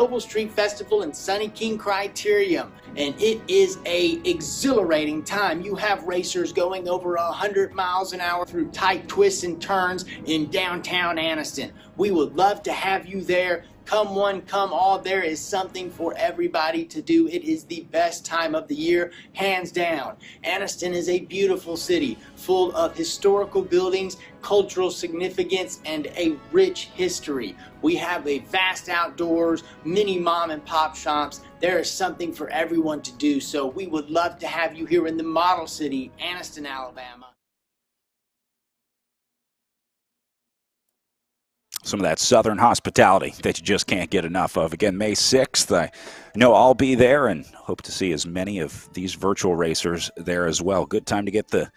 Global Street Festival in Sunny King Criterium, and it is a exhilarating time. You have racers going over 100 miles an hour through tight twists and turns in downtown Anniston. We would love to have you there. Come one, come all. There is something for everybody to do. It is the best time of the year, hands down. Anniston is a beautiful city full of historical buildings, cultural significance, and a rich history. We have a vast outdoors, many mom and pop shops. There is something for everyone to do. So we would love to have you here in the model city, Anniston, Alabama. Some of that southern hospitality that you just can't get enough of. Again, May 6th, I know I'll be there and hope to see as many of these virtual racers there as well. Good time to get the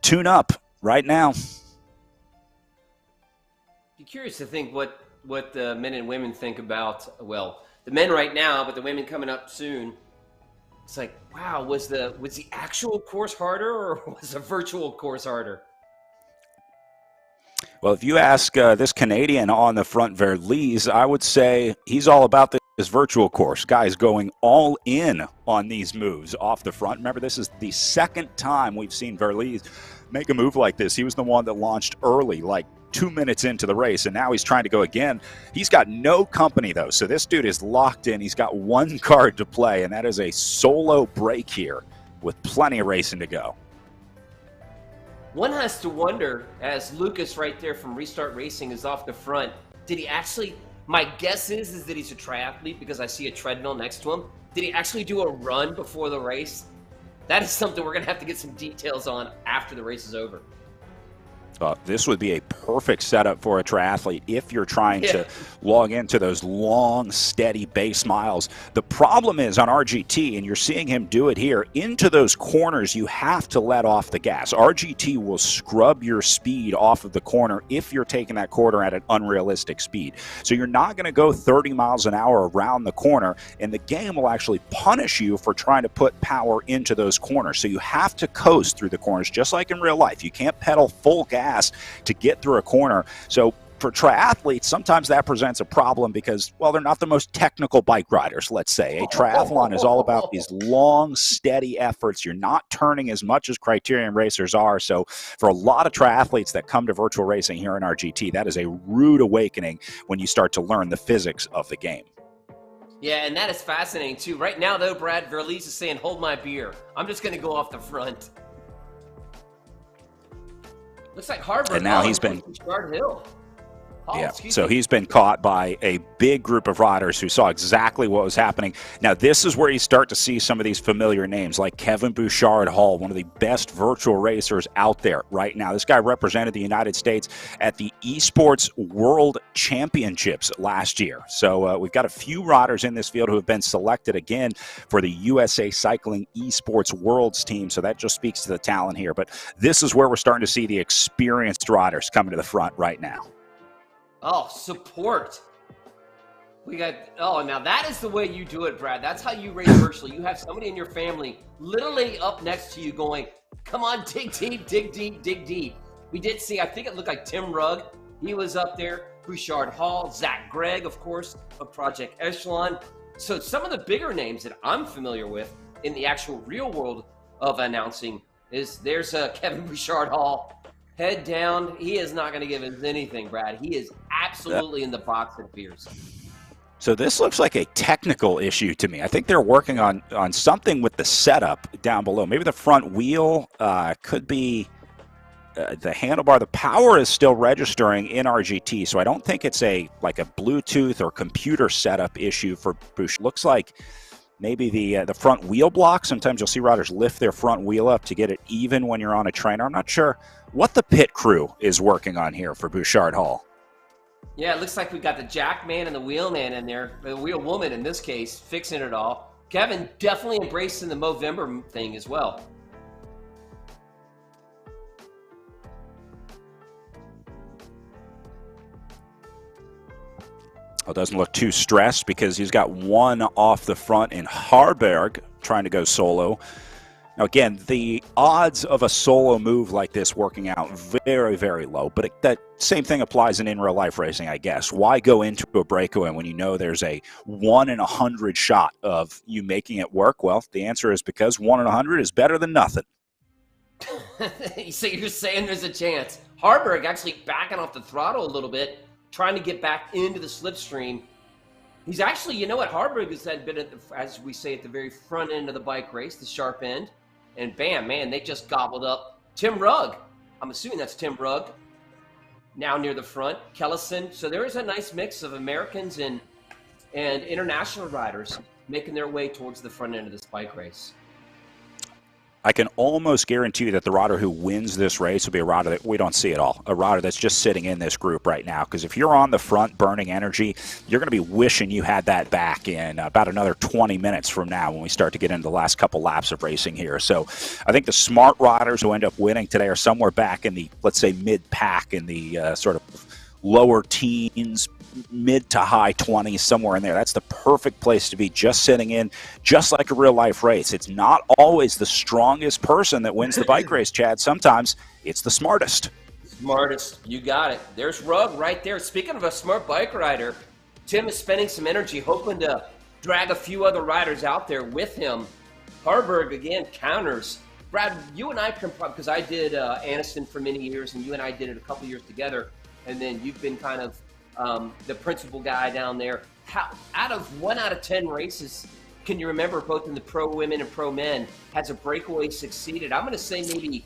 tune-up right now. Be curious to think what the men and women think about, well, the men right now, but the women coming up soon. It's like, wow, was the actual course harder or was the virtual course harder? Well, if you ask this Canadian on the front, Verlies, I would say he's all about this virtual course. Guys going all in on these moves off the front. Remember, this is the second time we've seen Verlies make a move like this. He was the one that launched early, like 2 minutes into the race, and now he's trying to go again. He's got no company, though, so this dude is locked in. He's got one card to play, and that is a solo break here with plenty of racing to go. One has to wonder, as Lucas right there from Restart Racing is off the front, did he actually, my guess is that he's a triathlete because I see a treadmill next to him. Did he actually do a run before the race? That is something we're going to have to get some details on after the race is over. This would be a perfect setup for a triathlete if you're trying to log into those long, steady base miles. The problem is on RGT, and you're seeing him do it here, into those corners, you have to let off the gas. RGT will scrub your speed off of the corner if you're taking that corner at an unrealistic speed. So you're not going to go 30 miles an hour around the corner, and the game will actually punish you for trying to put power into those corners. So you have to coast through the corners, just like in real life. You can't pedal full gas to get through a corner. So for triathletes, sometimes that presents a problem because, well, they're not the most technical bike riders, let's say. A triathlon is all about these long, steady efforts. You're not turning as much as criterium racers are. So for a lot of triathletes that come to virtual racing here in RGT, that is a rude awakening when you start to learn the physics of the game. Yeah, and that is fascinating, too. Right now, though, Brad, Verlies is saying, hold my beer. I'm just going to go off the front. Looks like Harvard. And now he's been Hill. So he's been caught by a big group of riders who saw exactly what was happening. Now, this is where you start to see some of these familiar names like Kevin Bouchard-Hall, one of the best virtual racers out there right now. This guy represented the United States at the Esports World Championships last year. So we've got a few riders in this field who have been selected again for the USA Cycling Esports Worlds team. So that just speaks to the talent here. But this is where we're starting to see the experienced riders coming to the front right now. Oh, support. We got, now that is the way you do it, Brad. That's how you race virtually. You have somebody in your family literally up next to you going, come on, dig deep, dig deep, dig deep. We did see, I think it looked like Tim Rugg. He was up there. Bouchard-Hall, Zach Gregg, of course, of Project Echelon. So some of the bigger names that I'm familiar with in the actual real world of announcing is there's Kevin Bouchard-Hall. Head down. He is not going to give us anything, Brad. He is absolutely in the box at Pierce. So this looks like a technical issue to me. I think they're working on something with the setup down below. Maybe the front wheel could be the handlebar. The power is still registering in RGT, so I don't think it's like a Bluetooth or computer setup issue for Bush. Looks like maybe the front wheel block. Sometimes you'll see riders lift their front wheel up to get it even when you're on a trainer. I'm not sure what the pit crew is working on here for Bouchard-Hall. Yeah, it looks like we got the jack man and the wheel man in there, the wheel woman in this case, fixing it all. Kevin definitely embracing the Movember thing as well. Well, doesn't look too stressed because he's got one off the front in Harberg trying to go solo. Now, again, the odds of a solo move like this working out very, very low. But that same thing applies in real life racing, I guess. Why go into a breakaway when you know there's a 1 in 100 shot of you making it work? Well, the answer is because 1 in 100 is better than nothing. So you're saying there's a chance. Harburg actually backing off the throttle a little bit, trying to get back into the slipstream. He's actually, you know what, Harburg has been, at the, as we say, at the very front end of the bike race, the sharp end. And bam, man, they just gobbled up Tim Rugg. I'm assuming that's Tim Rugg. Now near the front, Kellison. So there is a nice mix of Americans and international riders making their way towards the front end of this bike race. I can almost guarantee you that the rider who wins this race will be a rider that we don't see at all, a rider that's just sitting in this group right now. Because if you're on the front burning energy, you're going to be wishing you had that back in about another 20 minutes from now when we start to get into the last couple laps of racing here. So I think the smart riders who end up winning today are somewhere back in the, let's say, mid-pack, in the sort of lower teens, mid to high 20s, somewhere in there. That's the perfect place to be, just sitting in, just like a real life race. It's not always the strongest person that wins the bike race, Chad. Sometimes it's the smartest. Smartest, you got it. There's Rugg right there. Speaking of a smart bike rider, Tim is spending some energy hoping to drag a few other riders out there with him. Harburg again counters. Brad, you and I can, because I did Aniston for many years, and you and I did it a couple years together, and then you've been kind of the principal guy down there. How, out of 1 out of 10 races, can you remember, both in the pro women and pro men, has a breakaway succeeded? I'm going to say maybe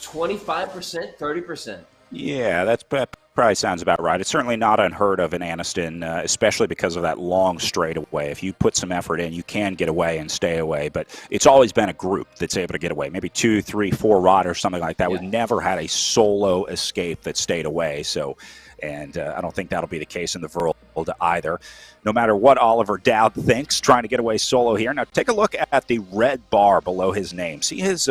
25%, 30%. Yeah, that probably sounds about right. It's certainly not unheard of in Aniston, especially because of that long straightaway. If you put some effort in, you can get away and stay away. But it's always been a group that's able to get away. Maybe 2, 3, 4 riders, something like that. Yeah. We've never had a solo escape that stayed away. So, and I don't think that'll be the case in the World either. No matter what Oliver Dowd thinks, trying to get away solo here. Now, take a look at the red bar below his name. See his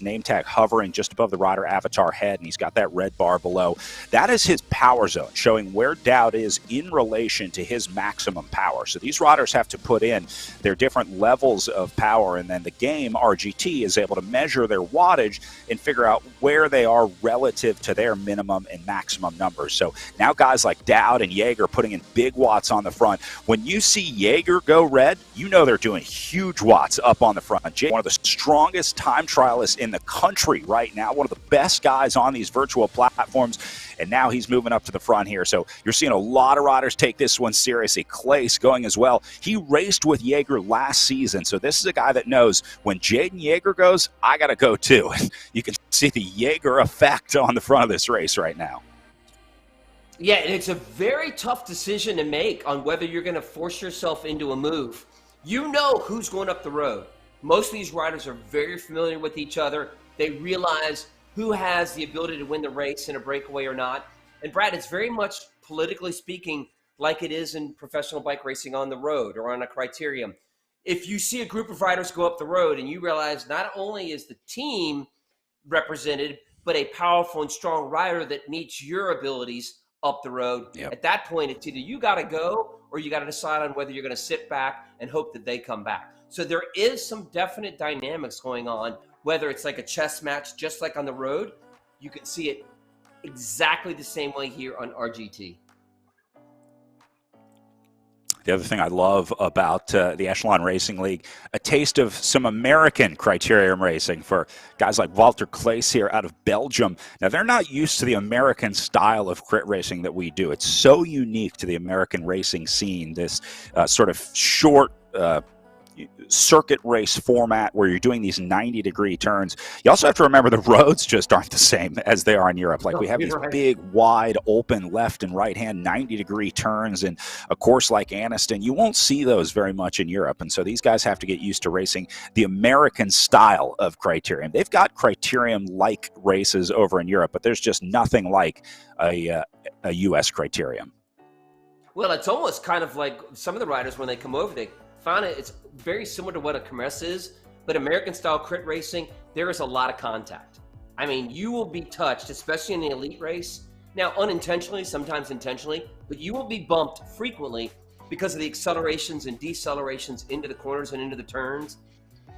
name tag hovering just above the rider avatar head, and he's got that red bar below. That is his power zone, showing where Dowd is in relation to his maximum power. So these riders have to put in their different levels of power, and then the game, RGT, is able to measure their wattage and figure out where they are relative to their minimum and maximum numbers. So now guys like Dowd and Jaeger putting in big watts on the front. When you see Jaeger go red, you know they're doing huge watts up on the front. One of the strongest time trialists in the country right now, one of the best guys on these virtual platforms, and now he's moving up to the front here. So you're seeing a lot of riders take this one seriously. Clace going as well. He raced with Jaeger last season, so this is a guy that knows when Jaden Jaeger goes, I got to go too. You can see the Jaeger effect on the front of this race right now. Yeah, and it's a very tough decision to make on whether you're going to force yourself into a move. You know who's going up the road. Most of these riders are very familiar with each other. They realize who has the ability to win the race in a breakaway or not. And Brad, it's very much, politically speaking, like it is in professional bike racing on the road or on a criterium. If you see a group of riders go up the road and you realize not only is the team represented, but a powerful and strong rider that meets your abilities up the road. Yep. At that point, it's either you got to go or you got to decide on whether you're going to sit back and hope that they come back. So there is some definite dynamics going on, whether it's like a chess match, just like on the road. You can see it exactly the same way here on RGT. The other thing I love about the Echelon Racing League, a taste of some American criterium racing for guys like Walter Clace here out of Belgium. Now, they're not used to the American style of crit racing that we do. It's so unique to the American racing scene, this sort of short circuit race format where you're doing these 90-degree turns. You also have to remember the roads just aren't the same as they are in Europe. Like, we have these big, wide, open left and right-hand 90-degree turns, and a course like Aniston, you won't see those very much in Europe. And so these guys have to get used to racing the American style of criterium. They've got criterium-like races over in Europe, but there's just nothing like a U.S. criterium. Well, it's almost kind of like some of the riders, when they come over, they found it's very similar to what a Commerce is, but American-style crit racing, there is a lot of contact. I mean, you will be touched, especially in the elite race. Now, unintentionally, sometimes intentionally, but you will be bumped frequently because of the accelerations and decelerations into the corners and into the turns.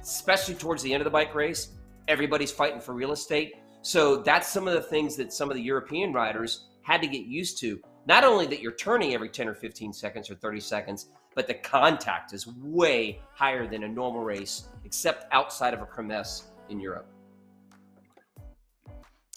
especially towards the end of the bike race, everybody's fighting for real estate. So that's some of the things that some of the European riders had to get used to. Not only that you're turning every 10 or 15 seconds or 30 seconds, but the contact is way higher than a normal race, except outside of a kermesse in Europe.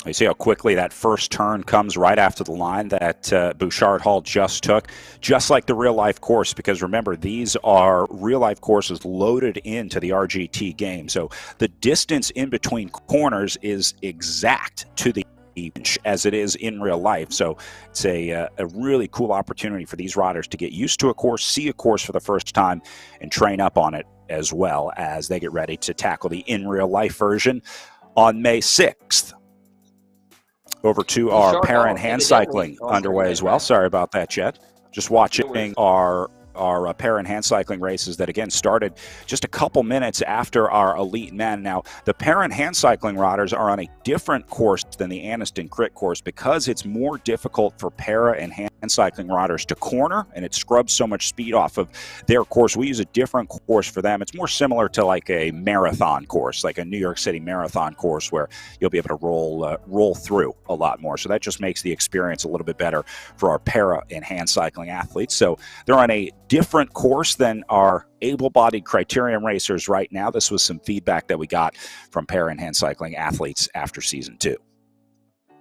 You see how quickly that first turn comes right after the line that Bouchard Hall just took, just like the real-life course, because remember, these are real-life courses loaded into the RGT game. So the distance in between corners is exact to the inch as it is in real life. So it's a really cool opportunity for these riders to get used to a course, see a course for the first time, and train up on it as well as they get ready to tackle the in real life version on May 6th. Over to our para and hand cycling underway as well. Sorry about that, Chet. Just watching our para and hand cycling races that, again, started just a couple minutes after our elite men. Now, the para and hand cycling riders are on a different course than the Anniston Crit course because it's more difficult for para and hand cycling riders to corner, and it scrubs so much speed off of their course. We use a different course for them. It's more similar to like a marathon course, like a New York City marathon course, where you'll be able to roll through a lot more. So that just makes the experience a little bit better for our para and hand cycling athletes. So they're on a different course than our able-bodied criterium racers right now. This was some feedback that we got from para and hand cycling athletes after season 2.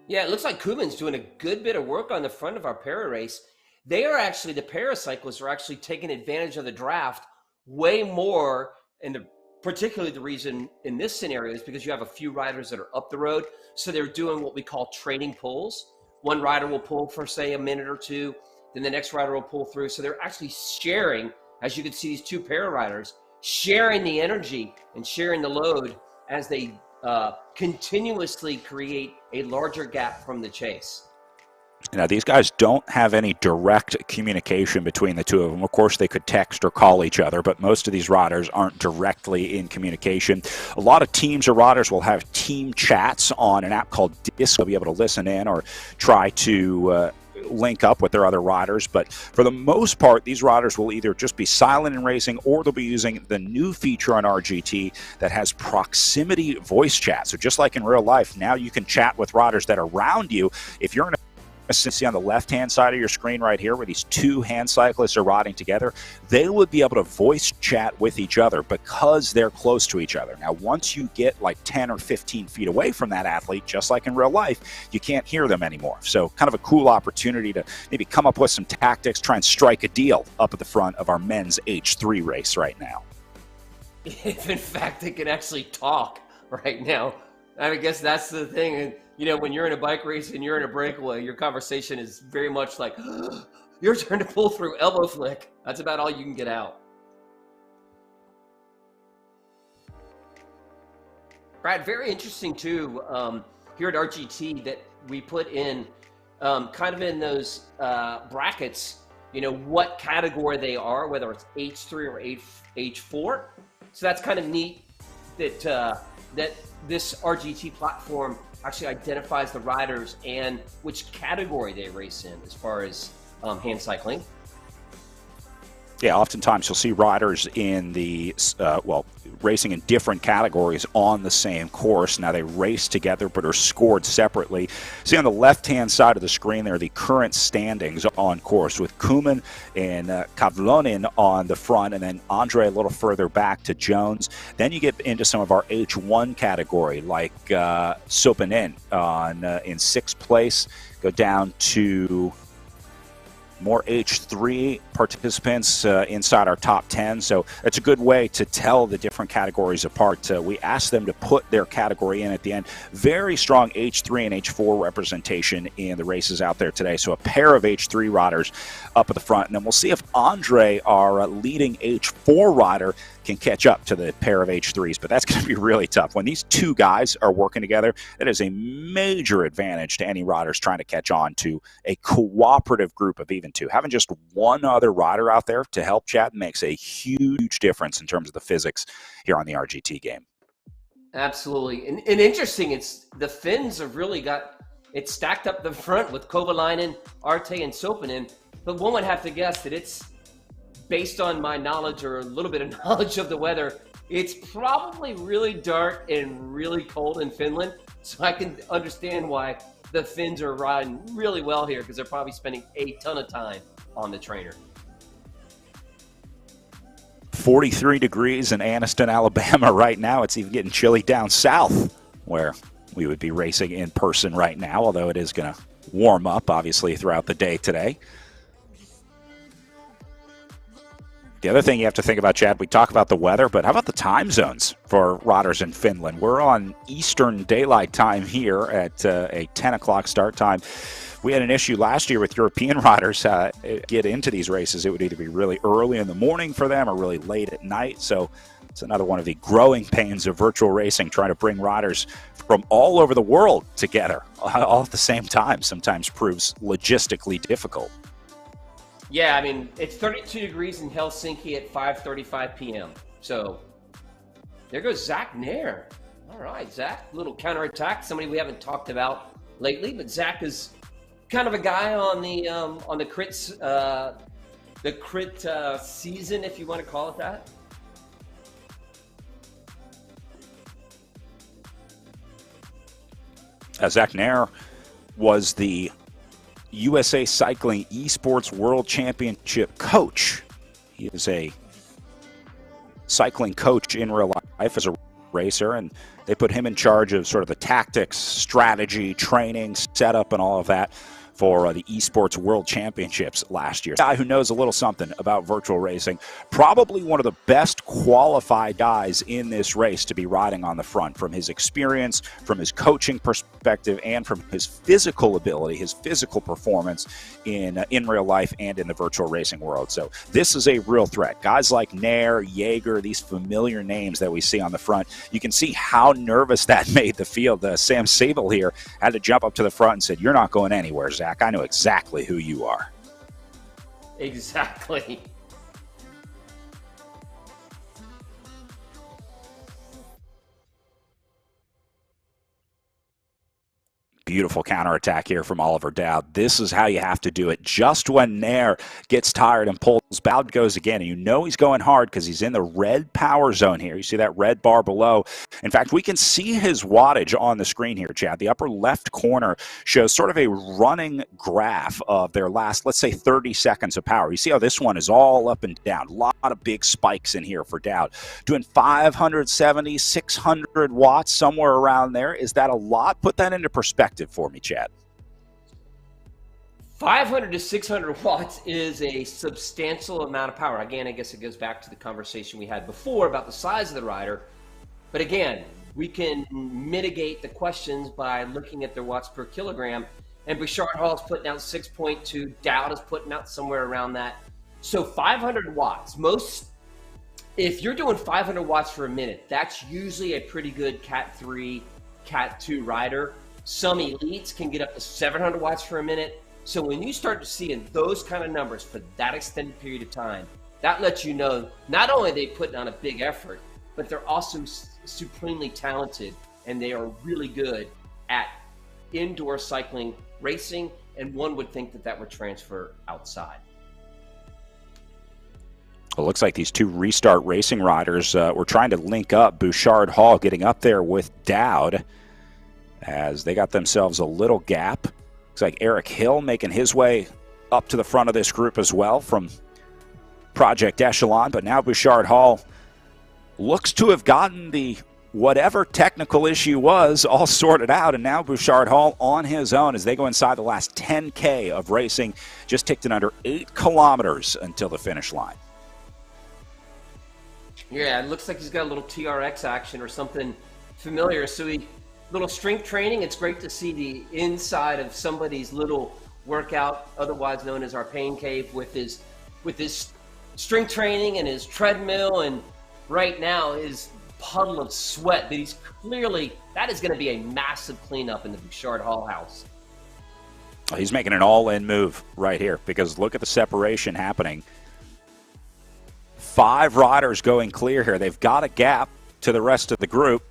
Yeah, it looks like Kuman's doing a good bit of work on the front of our para race. The paracyclists are actually taking advantage of the draft way more, and particularly the reason in this scenario is because you have a few riders that are up the road, so they're doing what we call trading pulls. One rider will pull for, say, a minute or two, then the next rider will pull through. So they're actually sharing, as you can see, these two para riders, sharing the energy and sharing the load as they continuously create a larger gap from the chase. Now, these guys don't have any direct communication between the two of them. Of course, they could text or call each other, but most of these riders aren't directly in communication. A lot of teams or riders will have team chats on an app called Disc. They'll be able to listen in or try to link up with their other riders, but for the most part, these riders will either just be silent in racing, or they'll be using the new feature on RGT that has proximity voice chat. So just like in real life, now you can chat with riders that are around you. If you're in see on the left-hand side of your screen right here where these two hand cyclists are riding together, they would be able to voice chat with each other because they're close to each other. Now, once you get like 10 or 15 feet away from that athlete, just like in real life, you can't hear them anymore. So kind of a cool opportunity to maybe come up with some tactics, try and strike a deal up at the front of our men's H3 race right now. If in fact they can actually talk right now. I guess that's the thing. And you know, when you're in a bike race and you're in a breakaway, your conversation is very much like, your turn to pull through, elbow flick. That's about all you can get out. Brad, very interesting too, here at RGT that we put in kind of in those brackets, you know, what category they are, whether it's H3 or H4. So that's kind of neat that that this RGT platform actually identifies the riders and which category they race in as far as hand cycling. Yeah, oftentimes you'll see riders in the, racing in different categories on the same course. Now they race together but are scored separately. See on the left-hand side of the screen there, the current standings on course with Kuman and Kavlonin on the front, and then Andre a little further back to Jones. Then you get into some of our H1 category, like Sopanin in 6th place, go down to more H3 participants inside our top 10. So it's a good way to tell the different categories apart. We asked them to put their category in at the end. Very strong H3 and H4 representation in the races out there today. So a pair of H3 riders up at the front. And then we'll see if Andre, our leading H4 rider, can catch up to the pair of H3s, but that's going to be really tough. When these two guys are working together, that is a major advantage to any riders trying to catch on to a cooperative group of even two. Having just one other rider out there to help chat makes a huge difference in terms of the physics here on the RGT game. Absolutely. And interesting, it's the Finns have really got it stacked up the front with Kovalainen, Arte, and Sopanen, but one would have to guess that it's based on my knowledge or a little bit of knowledge of the weather, It's probably really dark and really cold in Finland, so I can understand why the Finns are riding really well here because they're probably spending a ton of time on the trainer. 43 degrees in Anniston, Alabama right now. It's even getting chilly down south where we would be racing in person right now, although it is going to warm up, obviously, throughout the day today. The other thing you have to think about, Chad, we talk about the weather, but how about the time zones for riders in Finland? We're on Eastern Daylight Time here at a 10 o'clock start time. We had an issue last year with European riders get into these races. It would either be really early in the morning for them or really late at night. So it's another one of the growing pains of virtual racing, trying to bring riders from all over the world together all at the same time sometimes proves logistically difficult. Yeah, I mean, it's 32 degrees in Helsinki at 5:35 p.m. So there goes Zach Nair. All right, Zach, little counterattack. Somebody we haven't talked about lately, but Zach is kind of a guy on the crit season, if you want to call it that. Zach Nair was the USA Cycling Esports World Championship coach. He is a cycling coach in real life as a racer, and they put him in charge of sort of the tactics, strategy, training, setup, and all of that for the Esports World Championships last year. A guy who knows a little something about virtual racing, probably one of the best qualified guys in this race to be riding on the front, from his experience, from his coaching perspective, and from his physical ability, his physical performance in real life and in the virtual racing world. So this is a real threat. Guys like Nair, Jaeger, these familiar names that we see on the front, you can see how nervous that made the field. Sam Sable here had to jump up to the front and said, "You're not going anywhere, Zach. I know exactly who you are." Exactly. Beautiful counterattack here from Oliver Dowd. This is how you have to do it. Just when Nair gets tired and pulls, Dowd goes again. And you know he's going hard because he's in the red power zone here. You see that red bar below. In fact, we can see his wattage on the screen here, Chad. The upper left corner shows sort of a running graph of their last, let's say, 30 seconds of power. You see how this one is all up and down. A lot of big spikes in here for Dowd. Doing 570, 600 watts, somewhere around there. Is that a lot? Put that into perspective for me, Chad. 500 to 600 watts is a substantial amount of power. Again, I guess it goes back to the conversation we had before about the size of the rider. But again, we can mitigate the questions by looking at their watts per kilogram. And Bouchard Hall is putting out 6.2. Dowd is putting out somewhere around that. So 500 watts. If you're doing 500 watts for a minute, that's usually a pretty good Cat 3, Cat 2 rider. Some elites can get up to 700 watts for a minute. So when you start to see in those kind of numbers for that extended period of time, that lets you know not only are they putting on a big effort, but they're also supremely talented, and they are really good at indoor cycling racing, and one would think that that would transfer outside. It looks like these two Restart Racing riders were trying to link up. Bouchard Hall getting up there with Dowd, as they got themselves a little gap. Looks like Eric Hill making his way up to the front of this group as well from Project Echelon. But now Bouchard Hall looks to have gotten the whatever technical issue was all sorted out. And now Bouchard Hall on his own as they go inside the last 10K of racing. Just ticked in under 8 kilometers until the finish line. Yeah, it looks like he's got a little TRX action or something familiar. So little strength training. It's great to see the inside of somebody's little workout, otherwise known as our pain cave, with his strength training and his treadmill, and right now his puddle of sweat that he's clearly, that is going to be a massive cleanup in the Bouchard Hall house. He's making an all-in move right here because look at the separation happening. 5 riders going clear here. They've got a gap to the rest of the group.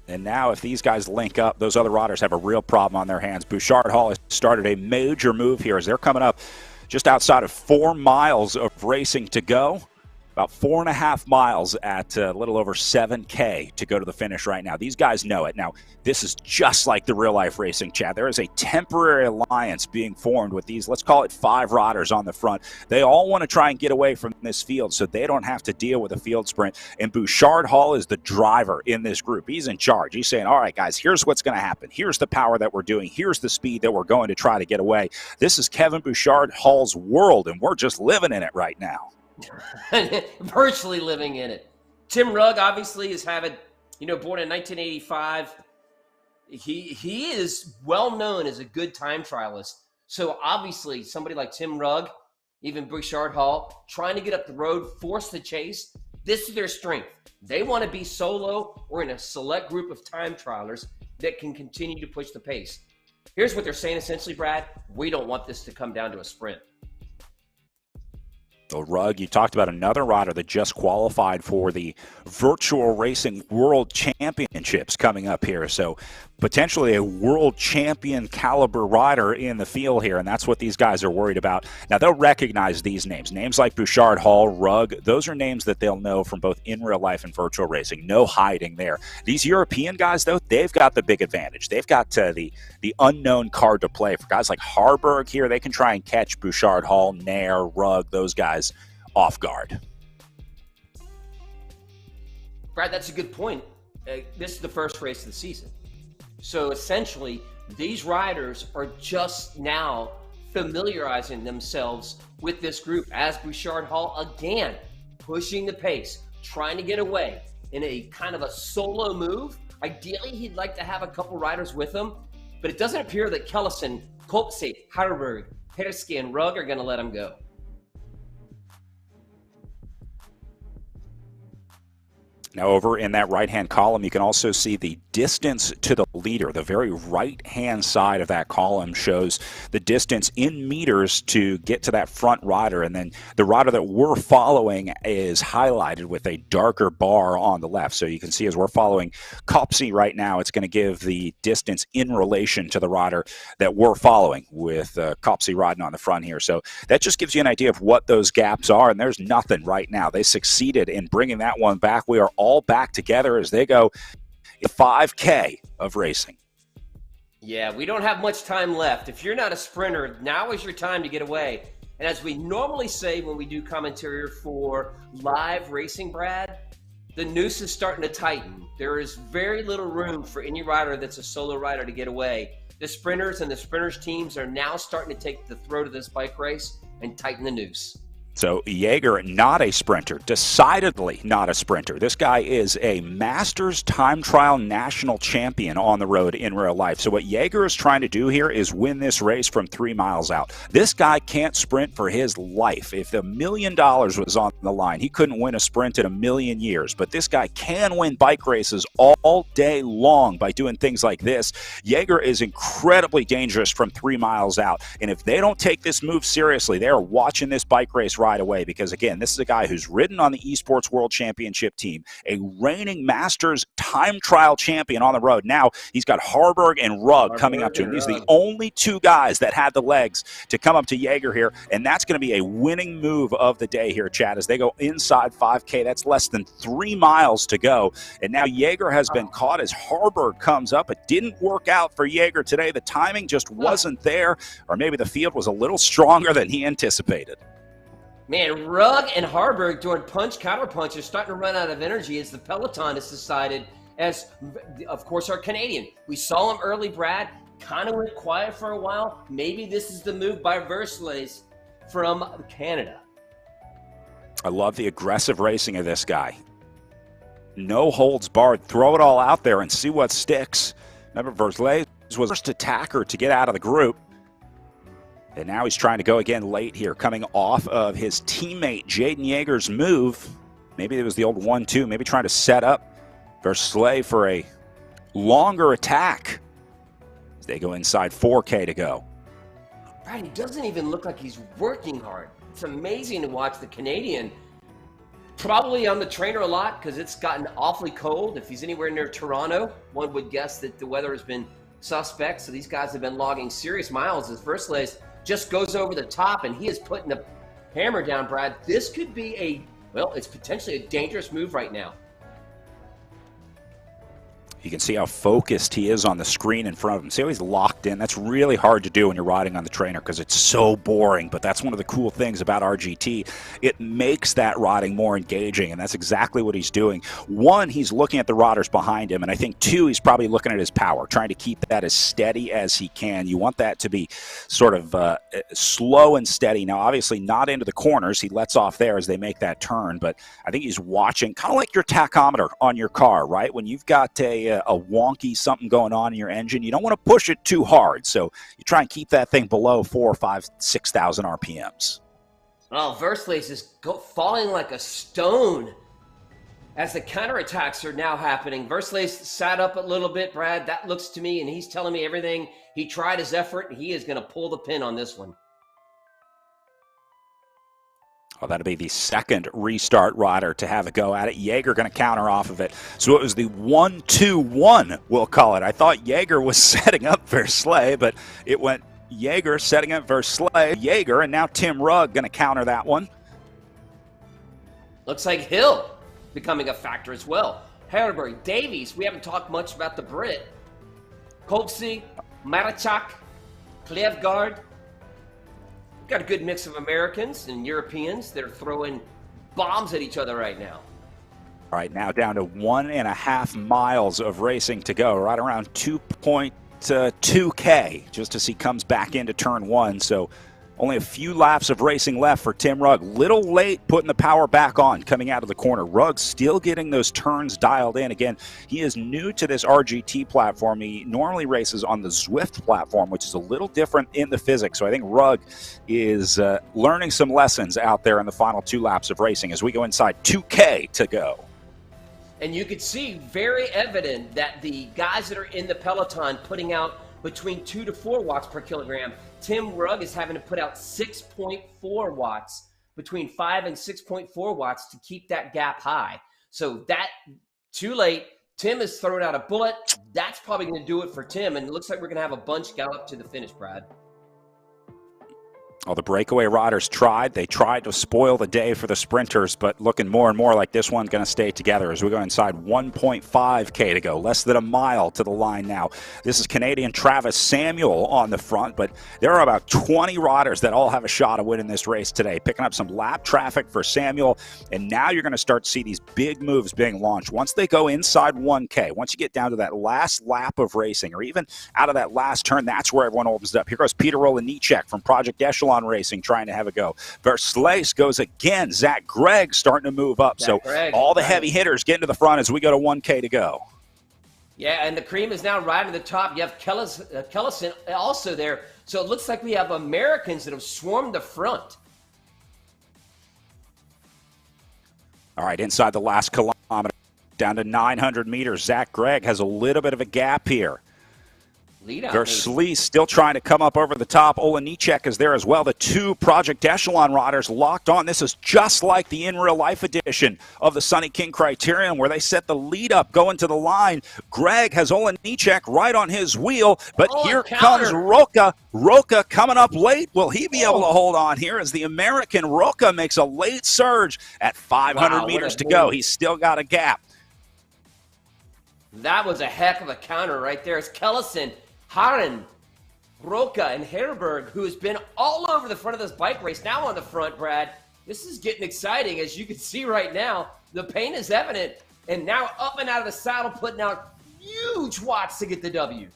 And now if these guys link up, those other riders have a real problem on their hands. Bouchard Hall has started a major move here as they're coming up just outside of 4 miles of racing to go. About 4.5 miles at a little over 7K to go to the finish right now. These guys know it. Now, this is just like the real-life racing, Chad. There is a temporary alliance being formed with these, let's call it 5 riders on the front. They all want to try and get away from this field so they don't have to deal with a field sprint. And Bouchard Hall is the driver in this group. He's in charge. He's saying, all right, guys, here's what's going to happen. Here's the power that we're doing. Here's the speed that we're going to try to get away. This is Kevin Bouchard Hall's world, and we're just living in it right now. Virtually living in it. Tim Rugg obviously is having, born in 1985. He is well known as a good time trialist. So obviously somebody like Tim Rugg, even Bouchard Hall, trying to get up the road, force the chase. This is their strength. They want to be solo or in a select group of time trialers that can continue to push the pace. Here's what they're saying essentially, Brad. We don't want this to come down to a sprint. So Rugg, you talked about another rider that just qualified for the Virtual Racing World Championships coming up here. So potentially a world champion caliber rider in the field here, and that's what these guys are worried about. Now, they'll recognize these names. Names like Bouchard Hall, Rugg, those are names that they'll know from both in real life and virtual racing. No hiding there. These European guys, though, they've got the big advantage. They've got the unknown card to play. For guys like Harburg here, they can try and catch Bouchard Hall, Nair, Rugg, those guys off guard. Brad, that's a good point. This is the first race of the season. So essentially, these riders are just now familiarizing themselves with this group as Bouchard Hall, again, pushing the pace, trying to get away in a kind of a solo move. Ideally, he'd like to have a couple riders with him, but it doesn't appear that Kellison, Kolpse, Harburg, Persky, and Rugg are going to let him go. Now, over in that right-hand column, you can also see the distance to the leader. The very right-hand side of that column shows the distance in meters to get to that front rider, and then the rider that we're following is highlighted with a darker bar on the left. So you can see as we're following Kopsy right now, it's going to give the distance in relation to the rider that we're following with Kopsy riding on the front here. So that just gives you an idea of what those gaps are, and there's nothing right now. They succeeded in bringing that one back. We are all back together as they go 5K of racing. Yeah, we don't have much time left. If you're not a sprinter, now is your time to get away. And as we normally say when we do commentary for live racing, Brad, the noose is starting to tighten. There is very little room for any rider that's a solo rider to get away. The sprinters and the sprinters teams are now starting to take the throat of this bike race and tighten the noose. So Jaeger, not a sprinter, decidedly not a sprinter. This guy is a Masters Time Trial National Champion on the road in real life. So what Jaeger is trying to do here is win this race from 3 miles out. This guy can't sprint for his life. If $1 million was on the line, he couldn't win a sprint in 1,000,000 years. But this guy can win bike races all day long by doing things like this. Jaeger is incredibly dangerous from 3 miles out. And if they don't take this move seriously, they are watching this bike race right away, because again, this is a guy who's ridden on the Esports World Championship team, a reigning Masters time trial champion on the road. Now he's got Harburg and Rugg coming up to him. These are the only 2 guys that had the legs to come up to Jaeger here, and that's going to be a winning move of the day here, Chad, as they go inside 5K. That's less than 3 miles to go, and now Jaeger has been caught as Harburg comes up. It didn't work out for Jaeger today. The timing just wasn't there, or maybe the field was a little stronger than he anticipated. Man, Rugg and Harburg doing counter-punch is starting to run out of energy as the peloton has decided, as, of course, our Canadian. We saw him early, Brad, kind of went quiet for a while. Maybe this is the move by Versleys from Canada. I love the aggressive racing of this guy. No holds barred. Throw it all out there and see what sticks. Remember, Versleys was the first attacker to get out of the group. And now he's trying to go again late here, coming off of his teammate Jaden Jaeger's move. Maybe it was the old 1-2, maybe trying to set up Versley for a longer attack as they go inside 4K to go. Brad, he doesn't even look like he's working hard. It's amazing to watch the Canadian. Probably on the trainer a lot because it's gotten awfully cold. If he's anywhere near Toronto, one would guess that the weather has been suspect. So these guys have been logging serious miles as Versleys just goes over the top, and he is putting the hammer down, Brad. This could be a Well, it's potentially a dangerous move right now. You can see how focused he is on the screen in front of him. See how he's locked in? That's really hard to do when you're riding on the trainer because it's so boring, but that's one of the cool things about RGT. It makes that riding more engaging, and that's exactly what he's doing. One, he's looking at the riders behind him, and I think two, he's probably looking at his power, trying to keep that as steady as he can. You want that to be sort of slow and steady. Now, obviously not into the corners. He lets off there as they make that turn, but I think he's watching, kind of like your tachometer on your car, right? When you've got a wonky something going on in your engine, you don't want to push it too hard. So you try and keep that thing below 4,000, 5,000, 6,000 RPMs. Oh, Verslace is falling like a stone as the counterattacks are now happening. Verslace sat up a little bit, Brad. That looks to me, and he's telling me everything. He tried his effort, and he is going to pull the pin on this one. Well, that'll be the second restart rider to have a go at it. Jaeger going to counter off of it. So it was the 1-2-1, we'll call it. I thought Jaeger was setting up Verslace, but it went Jaeger setting up Verslace, Jaeger, and now Tim Rugg going to counter that one. Looks like Hill becoming a factor as well. Harrisburg, Davies, we haven't talked much about the Brit. Colksey, Marichak, Klevgard. Got a good mix of Americans and Europeans that are throwing bombs at each other right now. All right, now down to 1.5 miles of racing to go, right around 2.2K, just as he comes back into turn one. So only a few laps of racing left for Tim Rugg. Little late putting the power back on coming out of the corner. Rugg still getting those turns dialed in. Again, he is new to this RGT platform. He normally races on the Zwift platform, which is a little different in the physics. So I think Rugg is learning some lessons out there in the final 2 laps of racing as we go inside 2K to go. And you could see very evident that the guys that are in the peloton putting out between 2 to 4 watts per kilogram, Tim Rugg is having to put out 6.4 watts, between 5 and 6.4 watts to keep that gap high. So that, too late. Tim has thrown out a bullet. That's probably going to do it for Tim, and it looks like we're going to have a bunch gallop to the finish, Brad. Well, the breakaway riders tried. They tried to spoil the day for the sprinters, but looking more and more like this one's going to stay together as we go inside 1.5K to go. Less than a mile to the line now. This is Canadian Travis Samuel on the front, but there are about 20 riders that all have a shot of winning this race today. Picking up some lap traffic for Samuel, and now you're going to start to see these big moves being launched. Once they go inside 1K, once you get down to that last lap of racing, or even out of that last turn, that's where everyone opens up. Here goes Peter Olenichek from Project Echelon Racing trying to have a go. Verslace goes again. Zach Gregg starting to move up. All the heavy hitters getting to the front as we go to 1K to go. Yeah, and the cream is now right at the top. You have Kellison also there. So it looks like we have Americans that have swarmed the front. All right, inside the last kilometer, down to 900 meters. Zach Gregg has a little bit of a gap here. Verslace still trying to come up over the top. Olenichek is there as well. The 2 Project Echelon riders locked on. This is just like the in real life edition of the Sonny King Criterion where they set the lead up going to the line. Greg has Olenichek right on his wheel, but here comes Roca. Roca coming up late. Will he be able to hold on here as the American Roca makes a late surge at 500 meters to go? He's still got a gap. That was a heck of a counter right there. It's Kellison, Haran, Roca, and Herberg, who has been all over the front of this bike race, now on the front, Brad. This is getting exciting. As you can see right now, the pain is evident, and now up and out of the saddle, putting out huge watts to get the W.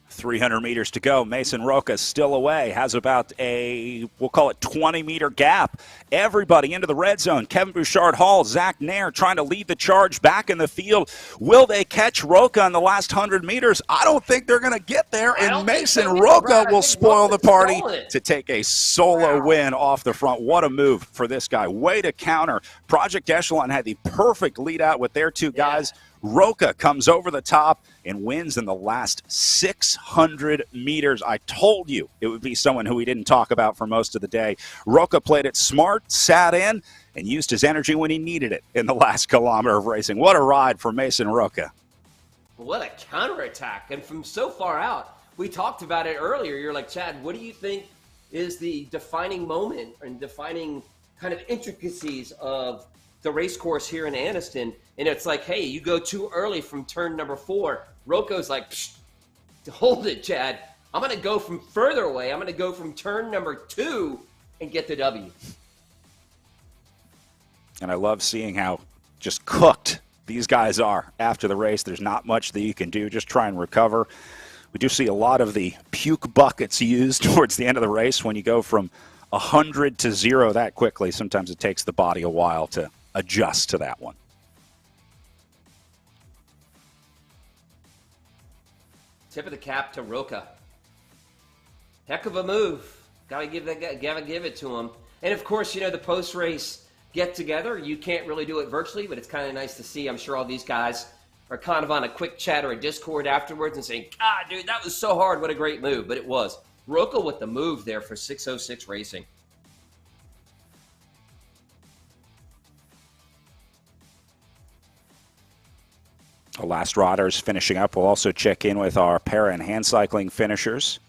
300 meters to go. Mason Roca still away. Has about a, we'll call it 20-meter gap. Everybody into the red zone. Kevin Bouchard-Hall, Zach Nair trying to lead the charge back in the field. Will they catch Roca in the last 100 meters? I don't think they're going to get there, and Mason Roca will spoil the party to take a solo win off the front. What a move for this guy. Way to counter. Project Echelon had the perfect lead out with their 2 guys. Roca comes over the top and wins in the last 600 meters. I told you it would be someone who we didn't talk about for most of the day. Roca played it smart, sat in, and used his energy when he needed it in the last kilometer of racing. What a ride for Mason Roca. What a counterattack. And from so far out, we talked about it earlier. You're like, Chad, what do you think is the defining moment and defining kind of intricacies of the race course here in Anniston. And it's like, hey, you go too early from turn number 4. Rocco's like, psh, hold it, Chad. I'm going to go from further away. I'm going to go from turn number 2 and get the W. And I love seeing how just cooked these guys are after the race. There's not much that you can do. Just try and recover. We do see a lot of the puke buckets used towards the end of the race. When you go from 100 to 0 that quickly, sometimes it takes the body a while to adjust to that one. Tip of the cap to Roca. Heck of a move. Gotta give it to him. And of course, you know, the post-race get-together, you can't really do it virtually, but it's kind of nice to see. I'm sure all these guys are kind of on a quick chat or a Discord afterwards and saying, God, dude, that was so hard. What a great move. But it was. Roca with the move there for 606 Racing. The last riders finishing up. We'll also check in with our para and hand cycling finishers.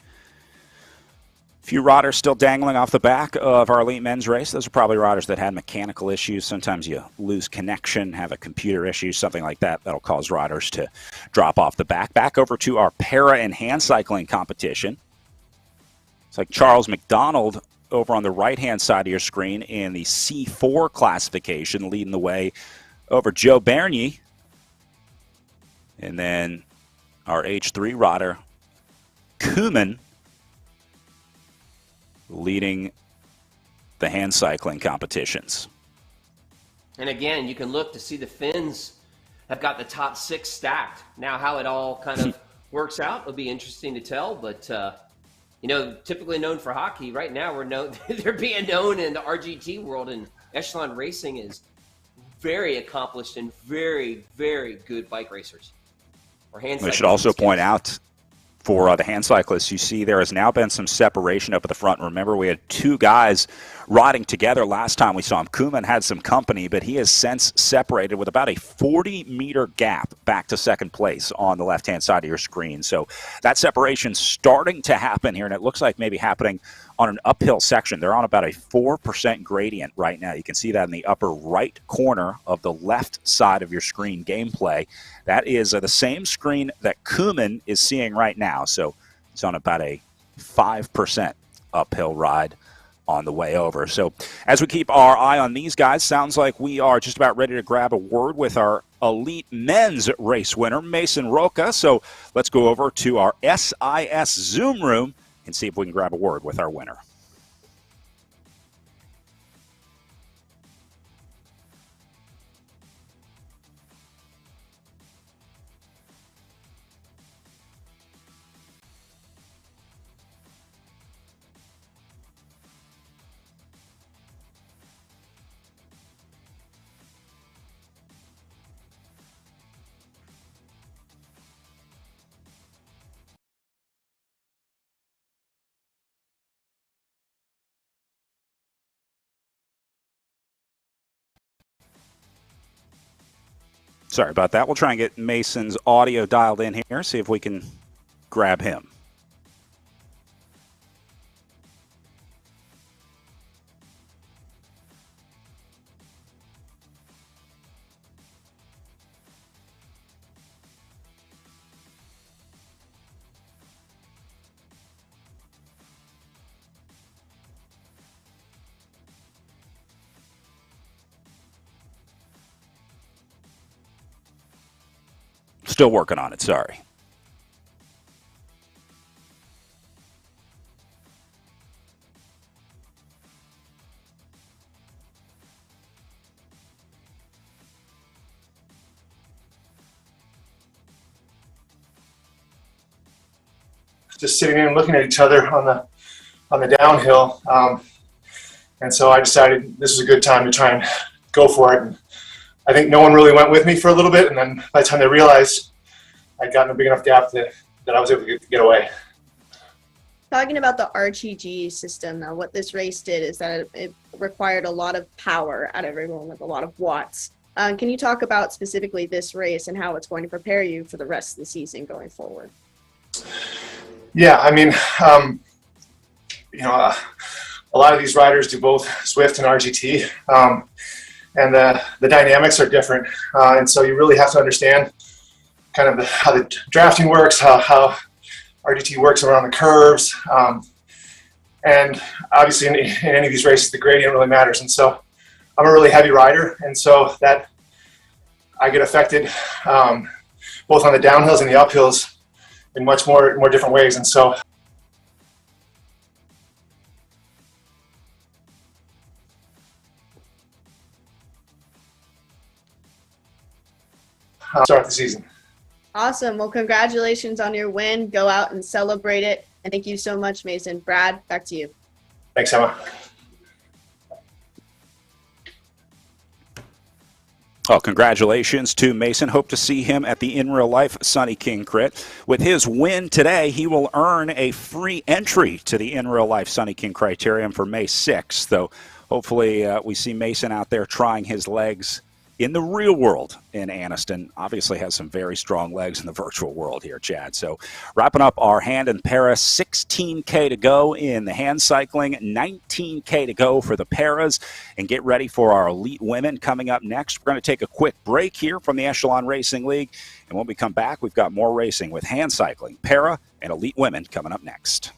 A few riders still dangling off the back of our elite men's race. Those are probably riders that had mechanical issues. Sometimes you lose connection, have a computer issue, something like that. That'll cause riders to drop off the back. Back over to our para and hand cycling competition. It's like Charles McDonald over on the right-hand side of your screen in the C4 classification, leading the way over Joe Bernier. And then our H3 rider, Kuman, leading the hand cycling competitions. And again, you can look to see the Finns have got the top 6 stacked. Now, how it all kind of works out will be interesting to tell. But, you know, typically known for hockey, right now we're known, they're being known in the RGT world, and Echelon Racing is very accomplished and very, very good bike racers. We should also point out for the hand cyclists, you see there has now been some separation up at the front. Remember, we had 2 guys riding together last time we saw him. Kuman had some company, but he has since separated with about a 40-meter gap back to second place on the left-hand side of your screen. So that separation starting to happen here, and it looks like maybe happening on an uphill section. They're on about a 4% gradient right now. You can see that in the upper right corner of the left side of your screen gameplay. That is the same screen that Kuman is seeing right now. So it's on about a 5% uphill ride on the way over. So as we keep our eye on these guys, sounds like we are just about ready to grab a word with our elite men's race winner, Mason Roca. So let's go over to our SIS Zoom room and see if we can grab a word with our winner. Sorry about that. We'll try and get Mason's audio dialed in here, see if we can grab him. Still working on it, sorry. Just sitting there and looking at each other on the downhill, and so I decided this was a good time to try and go for it. And I think no one really went with me for a little bit, and then by the time they realized I'd gotten a big enough gap that I was able to get away. Talking about the RTG system, what this race did is that it required a lot of power out of everyone with a lot of watts. Can you talk about specifically this race and how it's going to prepare you for the rest of the season going forward? Yeah, I mean, a a lot of these riders do both Swift and RGT, and the dynamics are different. And so you really have to understand kind of how the drafting works, how RGT works around the curves. And obviously in any of these races, the gradient really matters. And so I'm a really heavy rider, and so that I get affected both on the downhills and the uphills in much more different ways. And so start the season. Awesome. Well, congratulations on your win. Go out and celebrate it. And thank you so much, Mason. Brad, back to you. Thanks, Emma. Well, congratulations to Mason. Hope to see him at the In Real Life Sunny King Crit. With his win today, he will earn a free entry to the In Real Life Sunny King Criterium for May 6th. Though hopefully we see Mason out there trying his legs in the real world in Anniston. Obviously has some very strong legs in the virtual world here, Chad. So wrapping up our hand and para, 16K to go in the hand cycling, 19K to go for the paras, and get ready for our elite women coming up next. We're going to take a quick break here from the Echelon Racing League, and when we come back, we've got more racing with hand cycling, para, and elite women coming up next.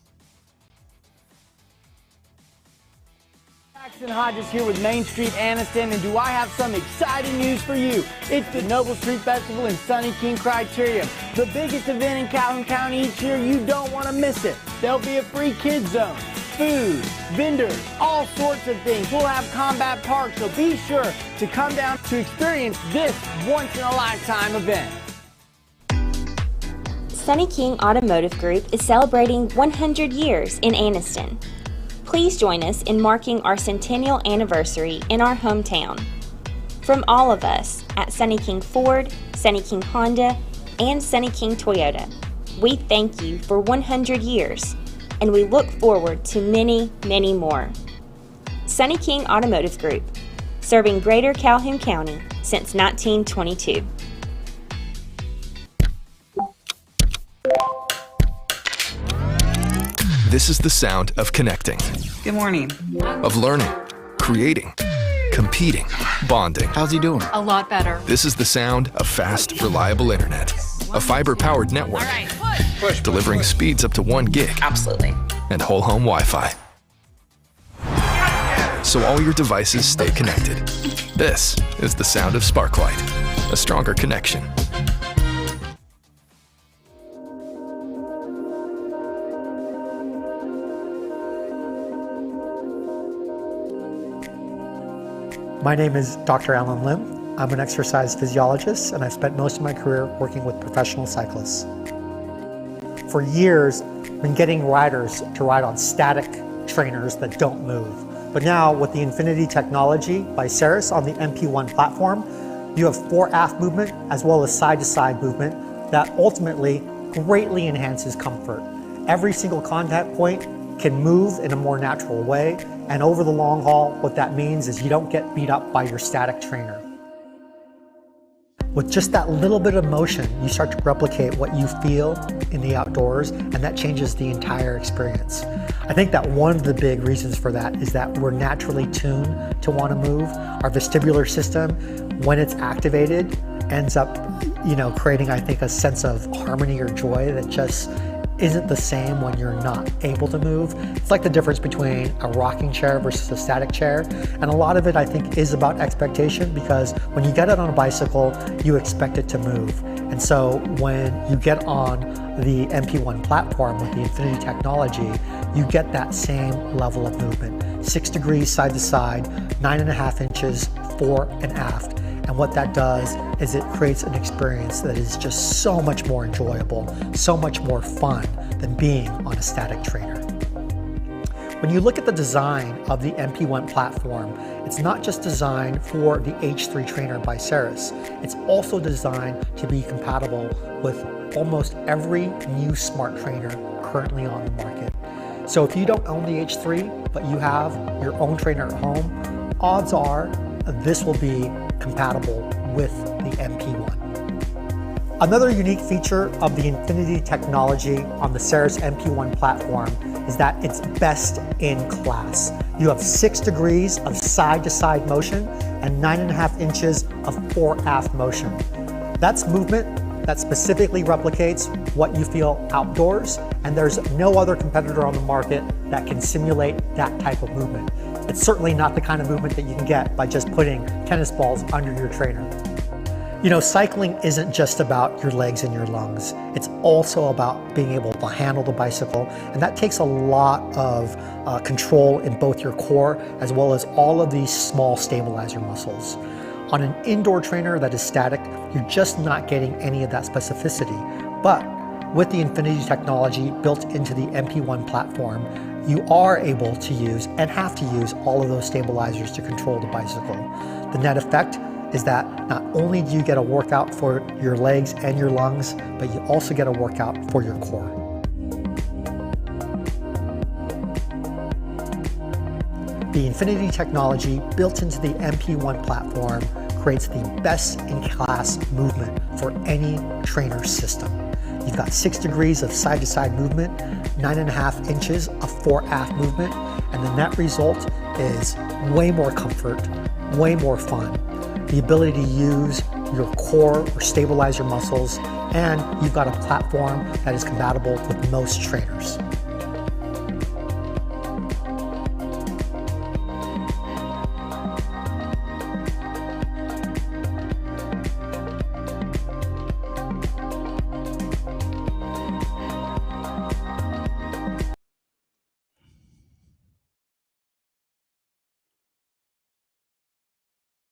Jackson Hodges here with Main Street Anniston, and do I have some exciting news for you? It's the Noble Street Festival in Sunny King Criterium, the biggest event in Calhoun County each year. You don't want to miss it. There'll be a free kids zone, food, vendors, all sorts of things. We'll have combat parks, so be sure to come down to experience this once-in-a-lifetime event. Sunny King Automotive Group is celebrating 100 years in Anniston. Please join us in marking our centennial anniversary in our hometown. From all of us at Sunny King Ford, Sunny King Honda, and Sunny King Toyota, we thank you for 100 years, and we look forward to many, many more. Sunny King Automotive Group, serving Greater Calhoun County since 1922. This is the sound of connecting. Good morning. Of learning, creating, competing, bonding. How's he doing? A lot better. This is the sound of fast, reliable internet. A fiber-powered network. All right, push. Delivering speeds up to 1 gig. Absolutely. And whole home Wi-Fi. So all your devices stay connected. This is the sound of Sparklight. A stronger connection. My name is Dr. Alan Lim. I'm an exercise physiologist, and I've spent most of my career working with professional cyclists. For years, I've been getting riders to ride on static trainers that don't move. But now, with the Infinity technology by Ceres on the MP1 platform, you have fore-aft movement as well as side-to-side movement that ultimately greatly enhances comfort. Every single contact point can move in a more natural way, and over the long haul, what that means is you don't get beat up by your static trainer. With just that little bit of motion, you start to replicate what you feel in the outdoors, and that changes the entire experience. I think that one of the big reasons for that is that we're naturally tuned to want to move. Our vestibular system, when it's activated, ends up, creating, I think, a sense of harmony or joy that just isn't the same when you're not able to move. It's like the difference between a rocking chair versus a static chair. And a lot of it, I think, is about expectation, because when you get it on a bicycle, you expect it to move. And so when you get on the MP1 platform with the Infinity technology, you get that same level of movement. 6 degrees side to side, 9.5 inches fore and aft. And what that does is it creates an experience that is just so much more enjoyable, so much more fun than being on a static trainer. When you look at the design of the MP1 platform, it's not just designed for the H3 trainer by Ceres. It's also designed to be compatible with almost every new smart trainer currently on the market. So if you don't own the H3, but you have your own trainer at home, odds are this will be compatible with the MP1. Another unique feature of the Infinity technology on the Ceres MP1 platform is that it's best in class. You have 6 degrees of side-to-side motion and 9.5 inches of fore-aft motion. That's movement that specifically replicates what you feel outdoors, and there's no other competitor on the market that can simulate that type of movement. It's certainly not the kind of movement that you can get by just putting tennis balls under your trainer. You know, cycling isn't just about your legs and your lungs. It's also about being able to handle the bicycle, and that takes a lot of control in both your core as well as all of these small stabilizer muscles. On an indoor trainer that is static, you're just not getting any of that specificity. But with the Infinity technology built into the MP1 platform, you are able to use and have to use all of those stabilizers to control the bicycle. The net effect is that not only do you get a workout for your legs and your lungs, but you also get a workout for your core. The Infinity technology built into the MP1 platform creates the best-in-class movement for any trainer system. You've got 6 degrees of side-to-side movement, 9.5 inches of fore-aft movement, and the net result is way more comfort, way more fun, the ability to use your core or stabilize your muscles, and you've got a platform that is compatible with most trainers.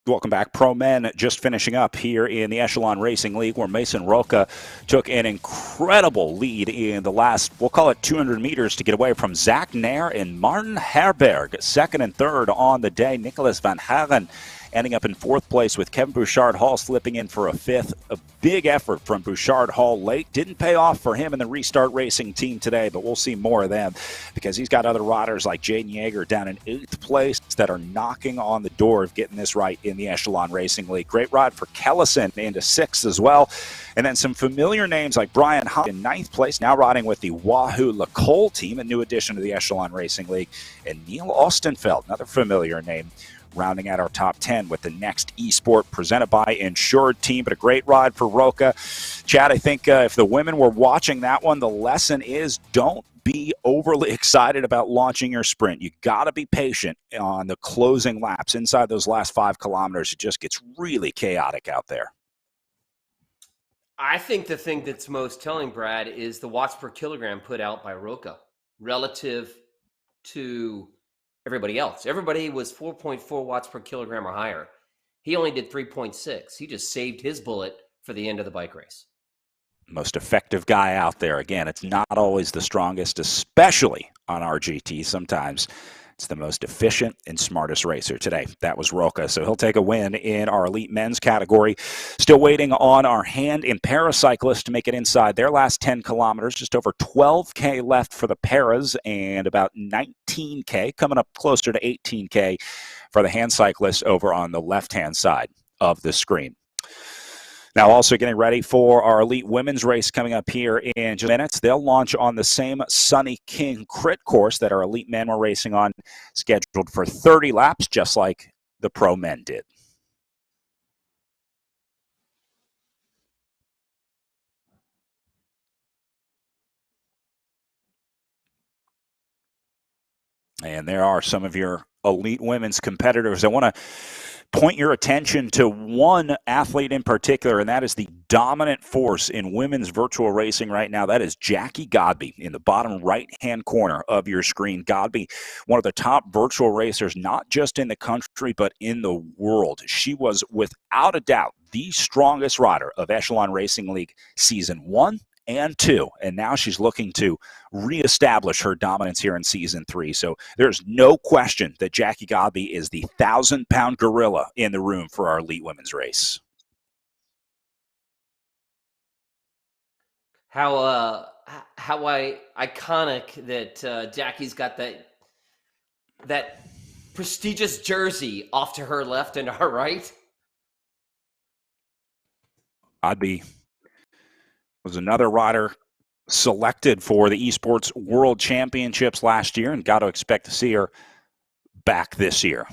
Welcome back. Pro Men just finishing up here in the Echelon Racing League, where Mason Roca took an incredible lead in the last, we'll call it 200 meters, to get away from Zach Nair and Martin Herberg. Second and third on the day. Nicholas Van Hagen ending up in fourth place, with Kevin Bouchard-Hall slipping in for a fifth. A big effort from Bouchard-Hall late. Didn't pay off for him and the Restart Racing team today, but we'll see more of them because he's got other riders like Jaden Yeager down in 8th place that are knocking on the door of getting this right in the Echelon Racing League. Great ride for Kellison into 6th as well. And then some familiar names like Brian Hunt in 9th place, now riding with the Wahoo Lacole team, a new addition to the Echelon Racing League. And Neil Ostenfeld, another familiar name, rounding out our top 10 with the Next eSport presented by Insured Team. But a great ride for Roca. Chad, I think if the women were watching that one, the lesson is don't be overly excited about launching your sprint. You got to be patient on the closing laps. Inside those last 5 kilometers, it just gets really chaotic out there. I think the thing that's most telling, Brad, is the watts per kilogram put out by Roca relative to everybody else. Everybody was 4.4 watts per kilogram or higher. He only did 3.6. He just saved his bullet for the end of the bike race. Most effective guy out there. Again, it's not always the strongest, especially on RGT. Sometimes it's the most efficient and smartest racer today. That was Roca, so he'll take a win in our elite men's category. Still waiting on our hand and paracyclists to make it inside their last 10 kilometers. Just over 12K left for the paras and about 19K, coming up closer to 18K for the hand cyclists over on the left-hand side of the screen. Now, also getting ready for our elite women's race coming up here in just minutes. They'll launch on the same Sunny King crit course that our elite men were racing on, scheduled for 30 laps, just like the pro men did. And there are some of your elite women's competitors. I want to point your attention to one athlete in particular, and that is the dominant force in women's virtual racing right now. That is Jackie Godby in the bottom right-hand corner of your screen. Godby, one of the top virtual racers, not just in the country, but in the world. She was, without a doubt, the strongest rider of Echelon Racing League Season 1 and 2, and now she's looking to reestablish her dominance here in Season 3. So there's no question that Jackie Godby is the 1,000-pound gorilla in the room for our elite women's race. How iconic that Jackie's got that prestigious jersey off to her left and her right. Godby was another rider selected for the Esports World Championships last year, and got to expect to see her back this year.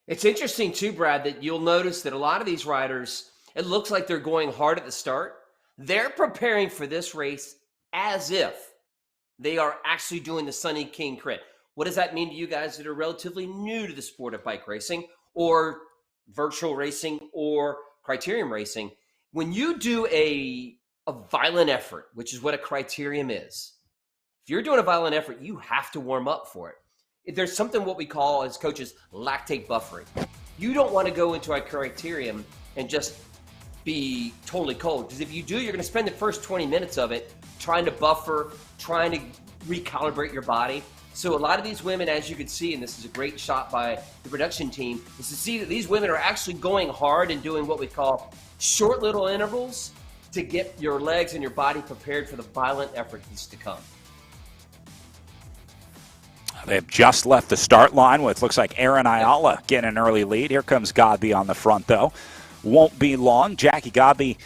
It's interesting too, Brad, that you'll notice that a lot of these riders, it looks like they're going hard at the start. They're preparing for this race as if they are actually doing the Sunny King crit. What does that mean to you guys that are relatively new to the sport of bike racing or virtual racing or criterium racing? When you do a violent effort, which is what a criterium is, if you're doing a violent effort, you have to warm up for it. There's something what we call as coaches lactate buffering. You don't want to go into a criterium and just be totally cold, because if you do, you're going to spend the first 20 minutes of it trying to buffer, trying to recalibrate your body. So a lot of these women, as you can see, and this is a great shot by the production team, is to see that these women are actually going hard and doing what we call short little intervals to get your legs and your body prepared for the violent effort that's to come. They've just left the start line with, looks like, Aaron Ayala getting an early lead. Here comes Godby on the front, though. Won't be long. Jackie Godby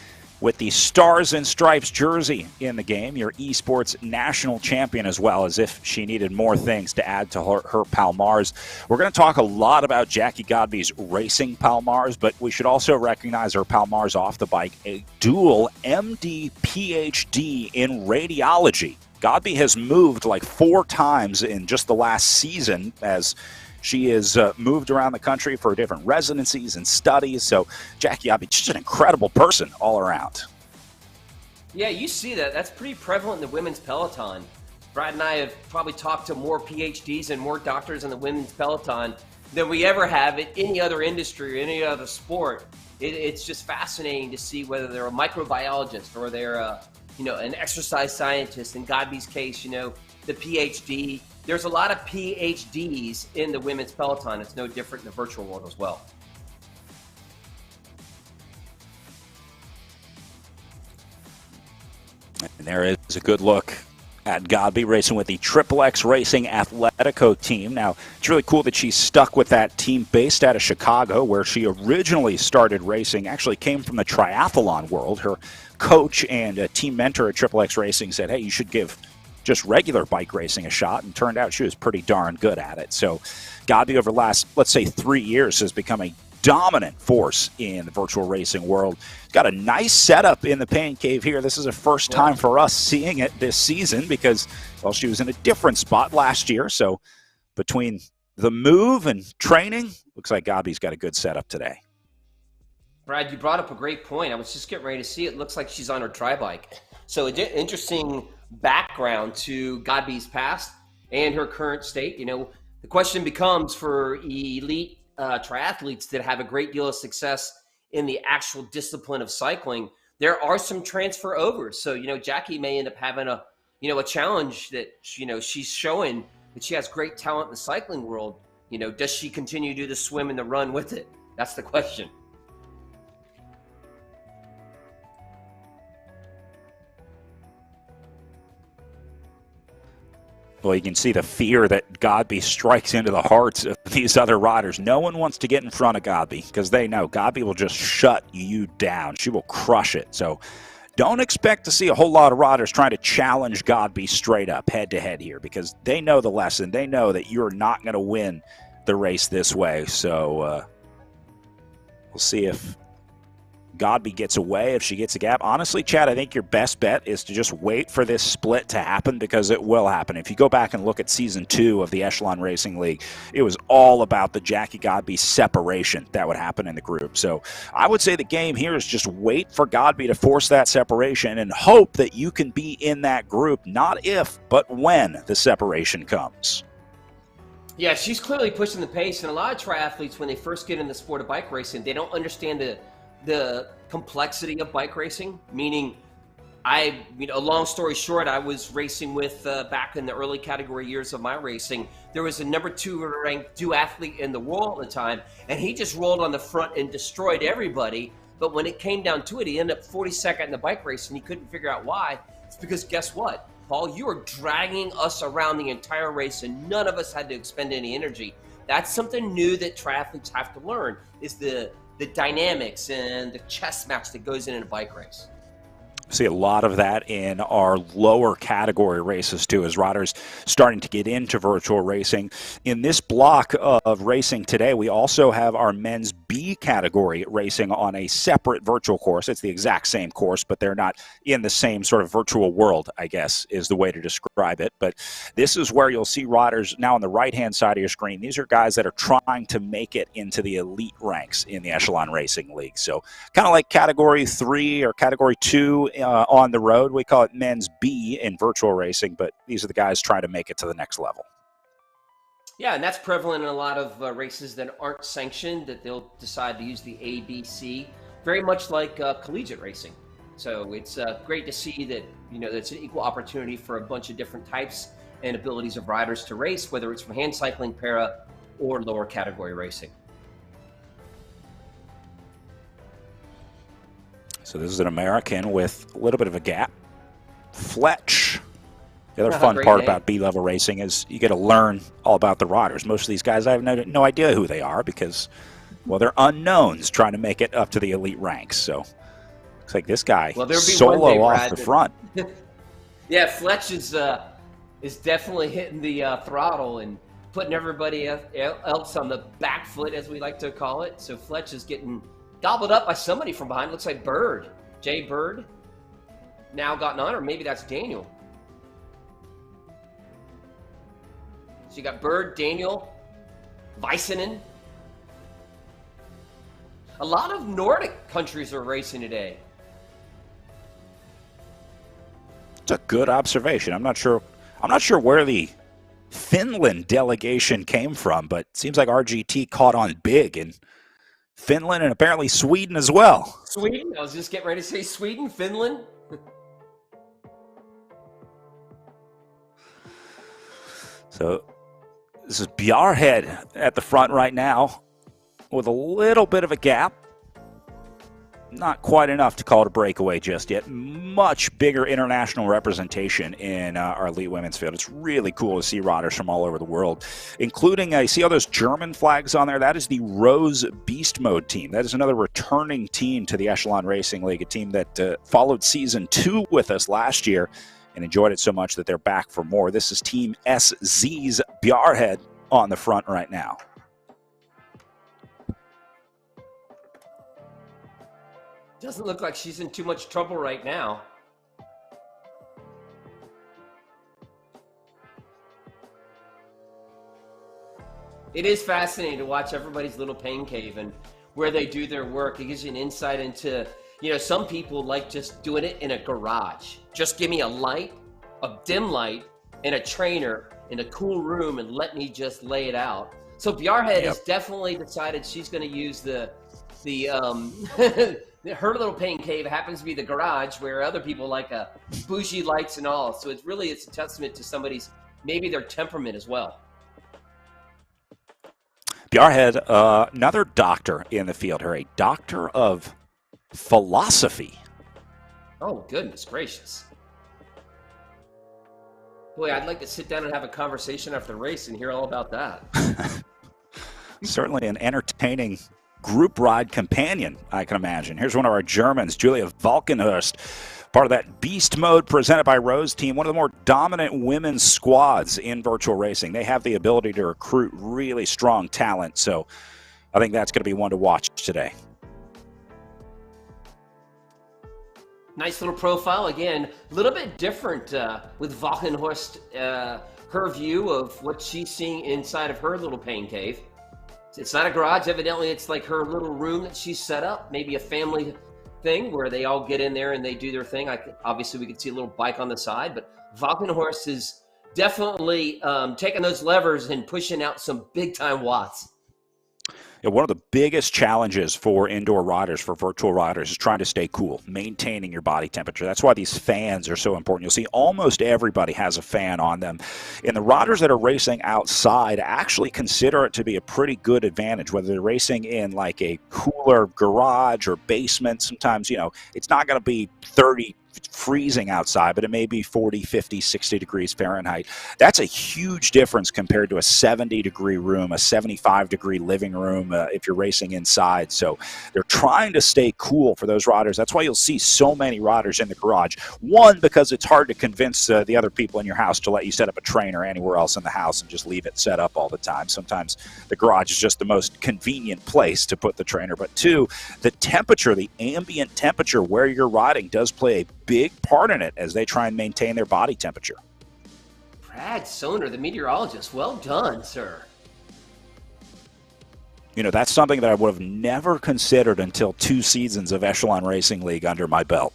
with the Stars and Stripes jersey in the game, your esports national champion, as well, as if she needed more things to add to her Palmars. We're going to talk a lot about Jackie Godby's racing Palmars, but we should also recognize her Palmars off the bike, a dual MD PhD in radiology. Godby has moved like 4 times in just the last season as she has moved around the country for different residencies and studies. So Jackie Godby, just an incredible person all around. Yeah, you see that. That's pretty prevalent in the women's peloton. Brad and I have probably talked to more PhDs and more doctors in the women's peloton than we ever have in any other industry or any other sport. It's just fascinating to see whether they're a microbiologist or they're an exercise scientist. In Godby's case, the PhD. There's a lot of PhDs in the women's peloton. It's no different in the virtual world as well. And there is a good look at Godby racing with the XXX Racing Athletico team. Now, it's really cool that she's stuck with that team based out of Chicago, where she originally started racing, actually came from the triathlon world. Her coach and team mentor at XXX Racing said, hey, you should give just regular bike racing a shot, and turned out she was pretty darn good at it. So Godby over the last, let's say, 3 years has become a dominant force in the virtual racing world. Got a nice setup in the Pain Cave here. This is the first time for us seeing it this season because, well, she was in a different spot last year. So between the move and training, looks like Godby's got a good setup today. Brad, you brought up a great point. I was just getting ready to see it. Looks like she's on her tri-bike. So interesting background to Godby's past and her current state. The question becomes for elite triathletes that have a great deal of success in the actual discipline of cycling, there are some transfer overs. So, Jackie may end up having a challenge that, she's showing that she has great talent in the cycling world. Does she continue to do the swim and the run with it? That's the question. Well, you can see the fear that Godby strikes into the hearts of these other riders. No one wants to get in front of Godby because they know Godby will just shut you down. She will crush it. So don't expect to see a whole lot of riders trying to challenge Godby straight up, head-to-head here, because they know the lesson. They know that you're not going to win the race this way. So we'll see if Godby gets away, if she gets a gap. Honestly, Chad, I think your best bet is to just wait for this split to happen, because it will happen. If you go back and look at Season 2 of the Echelon Racing League, it was all about the Jackie Godby separation that would happen in the group. So I would say the game here is just wait for Godby to force that separation and hope that you can be in that group, not if, but when the separation comes. Yeah, she's clearly pushing the pace, and a lot of triathletes, when they first get in the sport of bike racing, they don't understand the complexity of bike racing, meaning a long story short, I was racing with, back in the early category years of my racing, there was a number 2 ranked duathlete in the world at the time, and he just rolled on the front and destroyed everybody. But when it came down to it, he ended up 42nd in the bike race, and he couldn't figure out why. It's because guess what, Paul, you were dragging us around the entire race, and none of us had to expend any energy. That's something new that triathletes have to learn, is the dynamics and the chess match that goes in a bike race. See a lot of that in our lower category races too, as riders starting to get into virtual racing. In this block of racing today, we also have our men's B category racing on a separate virtual course. It's the exact same course, but they're not in the same sort of virtual world, I guess, is the way to describe it. But this is where you'll see riders now on the right-hand side of your screen. These are guys that are trying to make it into the elite ranks in the Echelon Racing League. So kind of like Category 3 or Category 2 on the road. We call it men's B in virtual racing, but these are the guys trying to make it to the next level. Yeah, and that's prevalent in a lot of races that aren't sanctioned, that they'll decide to use the ABC, very much like collegiate racing. So it's great to see that, that's an equal opportunity for a bunch of different types and abilities of riders to race, whether it's from hand cycling, para, or lower category racing. So this is an American with a little bit of a gap. Fletch. The other fun part about B-level racing is you get to learn all about the riders. Most of these guys, I have no idea who they are because, well, they're unknowns trying to make it up to the elite ranks. So looks like this guy solo off the front. Yeah, Fletch is definitely hitting the throttle and putting everybody else on the back foot, as we like to call it. So Fletch is getting gobbled up by somebody from behind. Looks like Bird. Jay Bird now gotten on, or maybe that's Daniel. So you got Bird, Daniel, Väisänen. A lot of Nordic countries are racing today. It's a good observation. I'm not sure where the Finland delegation came from, but it seems like RGT caught on big in Finland and apparently Sweden as well. Sweden? I was just getting ready to say Sweden, Finland. So this is Bjarhead at the front right now with a little bit of a gap. Not quite enough to call it a breakaway just yet. Much bigger international representation in our elite women's field. It's really cool to see riders from all over the world, including, you see all those German flags on there? That is the Rose Beast Mode team. That is another returning team to the Echelon Racing League, a team that followed Season 2 with us last year and enjoyed it so much that they're back for more. This is Team SZ's Bjarhead on the front right now. Doesn't look like she's in too much trouble right now. It is fascinating to watch everybody's little pain cave and where they do their work. It gives you an insight into, some people like just doing it in a garage. Just give me a light, a dim light, and a trainer in a cool room and let me just lay it out. So Bjarhead has definitely decided she's going to use the her little pain cave happens to be the garage, where other people like bougie lights and all. So it's a testament to somebody's, maybe their temperament as well. Bjarhead, another doctor in the field here, a doctor of philosophy. Oh, goodness gracious. Boy, I'd like to sit down and have a conversation after the race and hear all about that. Certainly an entertaining group ride companion, I can imagine. Here's one of our Germans, Julia Valkenhurst, part of that beast mode presented by Rose team, one of the more dominant women's squads in virtual racing. They have the ability to recruit really strong talent, so I think that's going to be one to watch today. Nice little profile. Again, a little bit different with Valkenhurst, her view of what she's seeing inside of her little pain cave. It's not a garage. Evidently, it's like her little room that she's set up, maybe a family thing where they all get in there and they do their thing. Obviously, we could see a little bike on the side, but Valkenhurst is definitely taking those levers and pushing out some big-time watts. Yeah, one of the biggest challenges for indoor riders, for virtual riders, is trying to stay cool, maintaining your body temperature. That's why these fans are so important. You'll see almost everybody has a fan on them. And the riders that are racing outside actually consider it to be a pretty good advantage, whether they're racing in like a cooler garage or basement. Sometimes, it's not going to be 30 freezing outside, but it may be 40, 50, 60 degrees Fahrenheit. That's a huge difference compared to a 70-degree room, a 75-degree living room if you're racing inside. So they're trying to stay cool for those riders. That's why you'll see so many riders in the garage. One, because it's hard to convince the other people in your house to let you set up a trainer anywhere else in the house and just leave it set up all the time. Sometimes the garage is just the most convenient place to put the trainer. But two, the temperature, the ambient temperature where you're riding does play a big part in it as they try and maintain their body temperature. Brad Soner, the meteorologist. Well done, sir. You know, that's something that I would have never considered until 2 seasons of Echelon Racing League under my belt.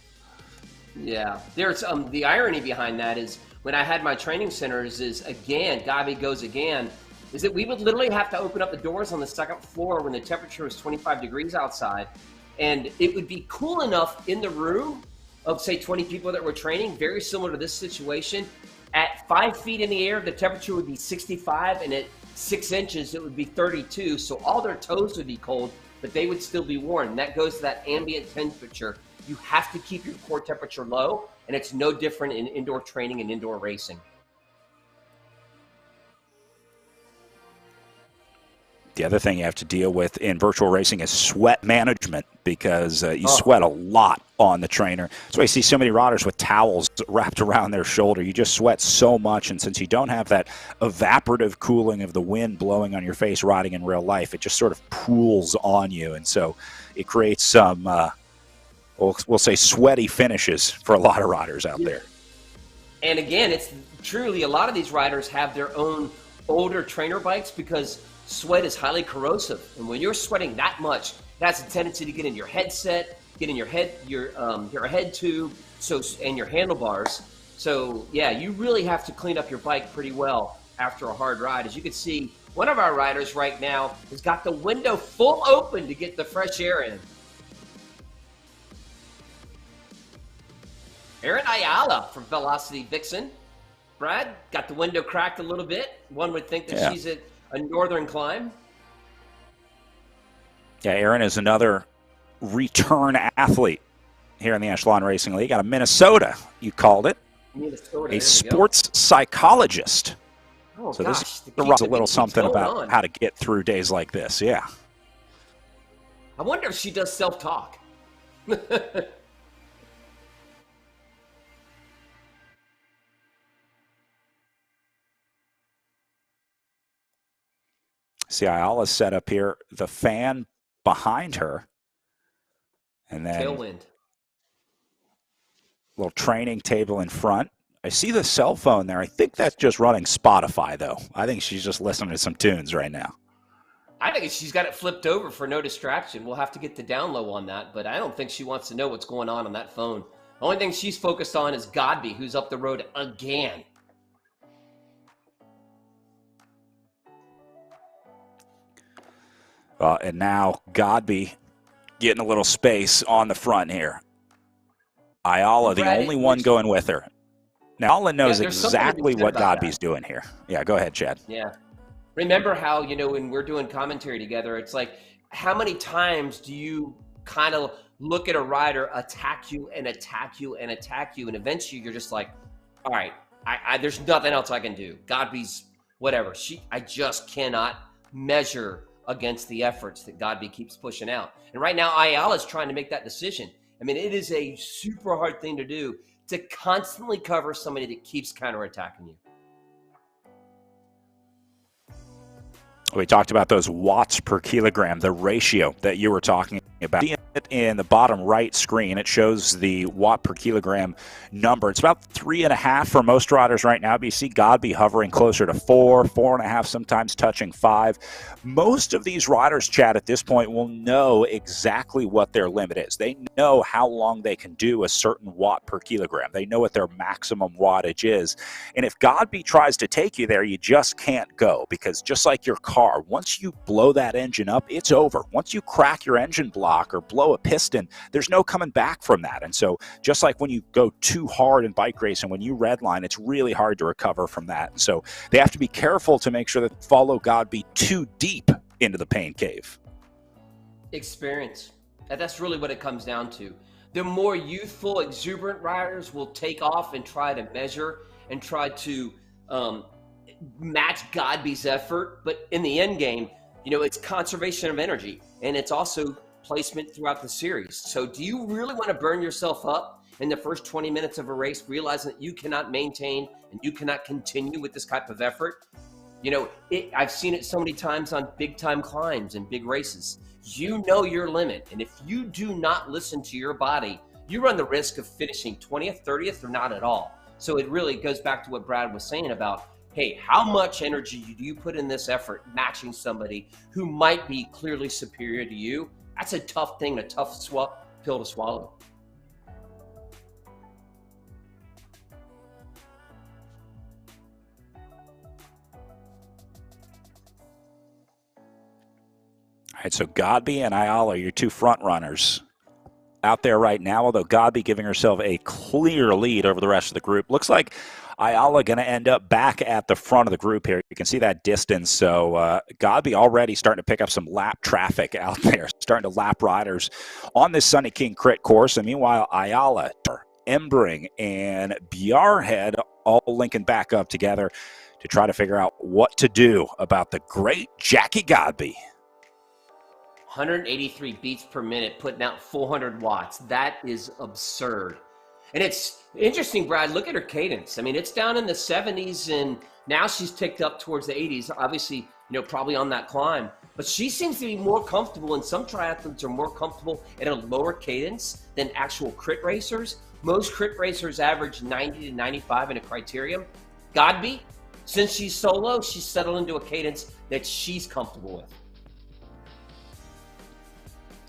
Yeah, there's the irony behind that is when I had my training centers is again, Gabi goes again, is that we would literally have to open up the doors on the second floor when the temperature was 25 degrees outside. And it would be cool enough in the room of, say, 20 people that were training, very similar to this situation. At 5 feet in the air, the temperature would be 65, and at 6 inches, it would be 32. So all their toes would be cold, but they would still be warm. And that goes to that ambient temperature. You have to keep your core temperature low, and it's no different in indoor training and indoor racing. The other thing you have to deal with in virtual racing is sweat management because you sweat a lot on the trainer. That's why you see so many riders with towels wrapped around their shoulder. You just sweat so much, and since you don't have that evaporative cooling of the wind blowing on your face riding in real life, it just sort of pools on you, and so it creates some, we'll say, sweaty finishes for a lot of riders out there. And again, it's truly a lot of these riders have their own older trainer bikes because sweat is highly corrosive, and when you're sweating that much, that's a tendency to get in your headset, get in your head, your head tube, and your handlebars. So yeah, you really have to clean up your bike pretty well after a hard ride. As you can see, one of our riders right now has got the window full open to get the fresh air in. Erin Ayala from Velocity Vixen. Brad, got the window cracked a little bit. One would think that she's at a northern climb. Yeah, Erin is another return athlete here in the Echelon Racing League out of Minnesota, you called it. Minnesota, a sports psychologist. Oh, so gosh, this is a little something about how to get through days like this, yeah. I wonder if she does self-talk. See, Ayala's set up here, the fan behind her, and then tailwind. Little training table in front. I see the cell phone there. I think that's just running Spotify, though. I think she's just listening to some tunes right now. I think she's got it flipped over for no distraction. We'll have to get the down low on that, but I don't think she wants to know what's going on that phone. The only thing she's focused on is Godby, who's up the road again. And now Godby getting a little space on the front here. Ayala, the only one going with her. Now, Ayala knows exactly what Godby's doing here. Yeah, go ahead, Chad. Yeah. Remember how, when we're doing commentary together, it's like, how many times do you kind of look at a rider attack you and attack you and attack you, and eventually you're just like, all right, there's nothing else I can do. Godby's whatever. I just cannot measure against the efforts that Godby keeps pushing out. And right now, Ayala's trying to make that decision. I mean, it is a super hard thing to do to constantly cover somebody that keeps counterattacking you. We talked about those watts per kilogram, the ratio that you were talking about. In the bottom right screen, it shows the watt per kilogram number. It's about 3.5 for most riders right now. But you see Godby hovering closer to 4, 4.5, sometimes touching 5. Most of these riders, Chad, at this point will know exactly what their limit is. They know how long they can do a certain watt per kilogram. They know what their maximum wattage is. And if Godby tries to take you there, you just can't go, because just like your car, once you blow that engine up, it's over. Once you crack your engine block or blow a piston, there's no coming back from that. And so just like when you go too hard in bike racing, when you redline, it's really hard to recover from that. And so they have to be careful to make sure that follow Godby too deep into the pain cave. Experience. That's really what it comes down to. The more youthful, exuberant riders will take off and try to measure and try to match Godby's effort. But in the end game, you know, it's conservation of energy, and it's also placement throughout the series. So do you really want to burn yourself up in the first 20 minutes of a race, realizing that you cannot maintain and you cannot continue with this type of effort? You know, I've seen it so many times on big time climbs and big races. You know your limit. And if you do not listen to your body, you run the risk of finishing 20th, 30th, or not at all. So it really goes back to what Brad was saying about, hey, how much energy do you put in this effort matching somebody who might be clearly superior to you? That's a tough thing, a tough pill to swallow. All right, so Godby and Ayala are your two front runners out there right now, although Godby giving herself a clear lead over the rest of the group. Looks like Ayala going to end up back at the front of the group here. You can see that distance. So Godby already starting to pick up some lap traffic out there, starting to lap riders on this Sunny King crit course. And meanwhile, Ayala, Embring, and Bjarhead all linking back up together to try to figure out what to do about the great Jackie Godby. 183 beats per minute, putting out 400 watts. That is absurd. And it's interesting, Brad, look at her cadence. I mean, it's down in the 70s, and now she's ticked up towards the 80s. Obviously, you know, probably on that climb. But she seems to be more comfortable, and some triathletes are more comfortable at a lower cadence than actual crit racers. Most crit racers average 90 to 95 in a criterium. Godby, since she's solo, she's settled into a cadence that she's comfortable with.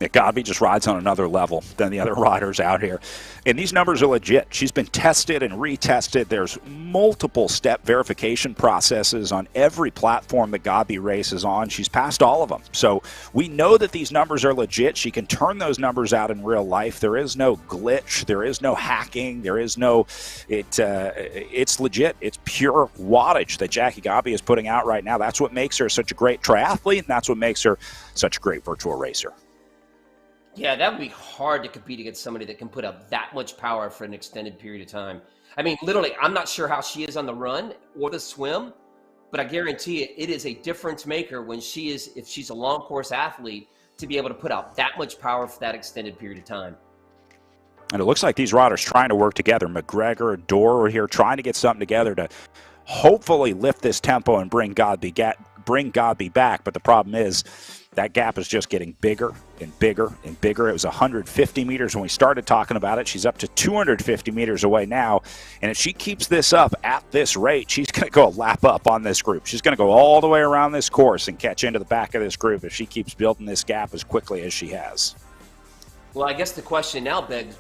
Yeah, Godby just rides on another level than the other riders out here. And these numbers are legit. She's been tested and retested. There's multiple step verification processes on every platform that Godby races on. She's passed all of them. So we know that these numbers are legit. She can turn those numbers out in real life. There is no glitch. There is no hacking. There is no, it's legit. It's pure wattage that Jackie Godby is putting out right now. That's what makes her such a great triathlete, and that's what makes her such a great virtual racer. Yeah, that would be hard to compete against somebody that can put up that much power for an extended period of time. I mean, literally, I'm not sure how she is on the run or the swim, but I guarantee it is a difference maker when if she's a long course athlete, to be able to put out that much power for that extended period of time. And it looks like these riders trying to work together. McGregor, Dorr are here trying to get something together to hopefully lift this tempo and bring Godby back. But the problem is that gap is just getting bigger and bigger and bigger. It was 150 meters when we started talking about it. She's up to 250 meters away now. And if she keeps this up at this rate, she's going to go a lap up on this group. She's going to go all the way around this course and catch into the back of this group if she keeps building this gap as quickly as she has. Well, I guess the question now begs,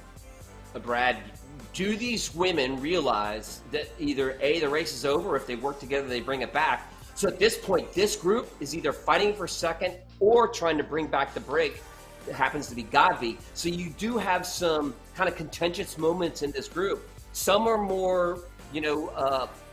Brad, do these women realize that either A, the race is over, or if they work together, they bring it back? So at this point, this group is either fighting for second or trying to bring back the break. It happens to be Godby. So you do have some kind of contentious moments in this group. Some are more,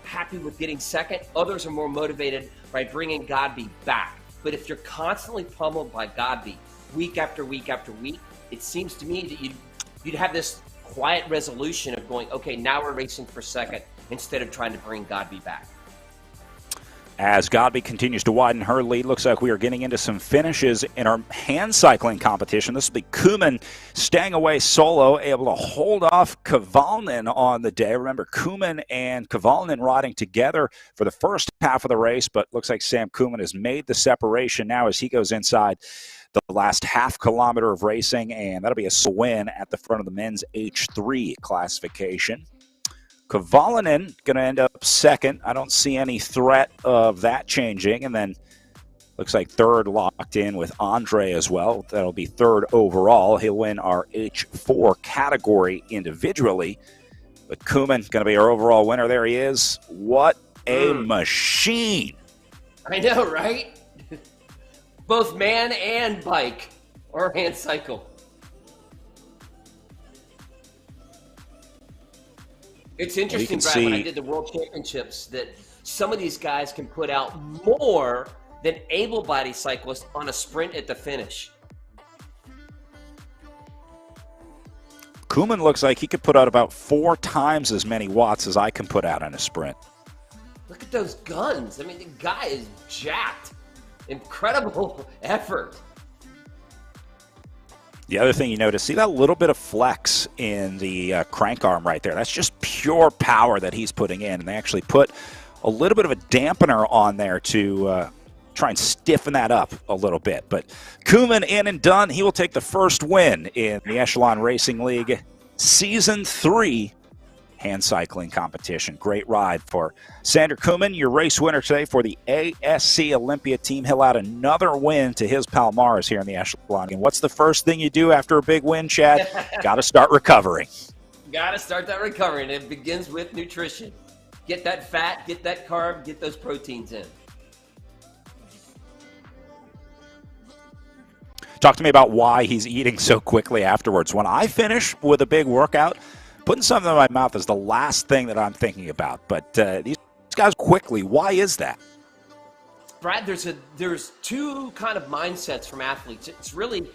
happy with getting second. Others are more motivated by bringing Godby back. But if you're constantly pummeled by Godby week after week after week, it seems to me that you'd have this quiet resolution of going, okay, now we're racing for second instead of trying to bring Godby back. As Godby continues to widen her lead, looks like we are getting into some finishes in our hand cycling competition. This will be Kuman staying away solo, able to hold off Kavalnin on the day. Remember, Kuman and Kavalnin riding together for the first half of the race, but looks like Sam Kuman has made the separation now as he goes inside the last half kilometer of racing, and that'll be a win at the front of the men's H3 classification. Kavalinen going to end up second. I don't see any threat of that changing. And then looks like third locked in with Andre as well. That'll be third overall. He'll win our H4 category individually. But Kuman going to be our overall winner. There he is. What a machine. I know, right? Both man and bike or hand cycle. It's interesting, Brad, when I did the World Championships, that some of these guys can put out more than able-bodied cyclists on a sprint at the finish. Koeman looks like he could put out about 4 times as many watts as I can put out in a sprint. Look at those guns. I mean, the guy is jacked. Incredible effort. The other thing you notice, see that little bit of flex in the crank arm right there? That's just pure power that he's putting in. And they actually put a little bit of a dampener on there to try and stiffen that up a little bit. But Koeman in and done. He will take the first win in the Echelon Racing League Season 3 hand cycling competition. Great ride for Sander Koeman, your race winner today for the ASC Olympia team. He'll add another win to his Palmares here in the Echelon. And what's the first thing you do after a big win, Chad? Got to start recovering. Got to start that recovery, and it begins with nutrition. Get that fat, get that carb, get those proteins in. Talk to me about why he's eating so quickly afterwards. When I finish with a big workout, putting something in my mouth is the last thing that I'm thinking about. But these guys quickly, why is that? Brad, there's two kind of mindsets from athletes. It's really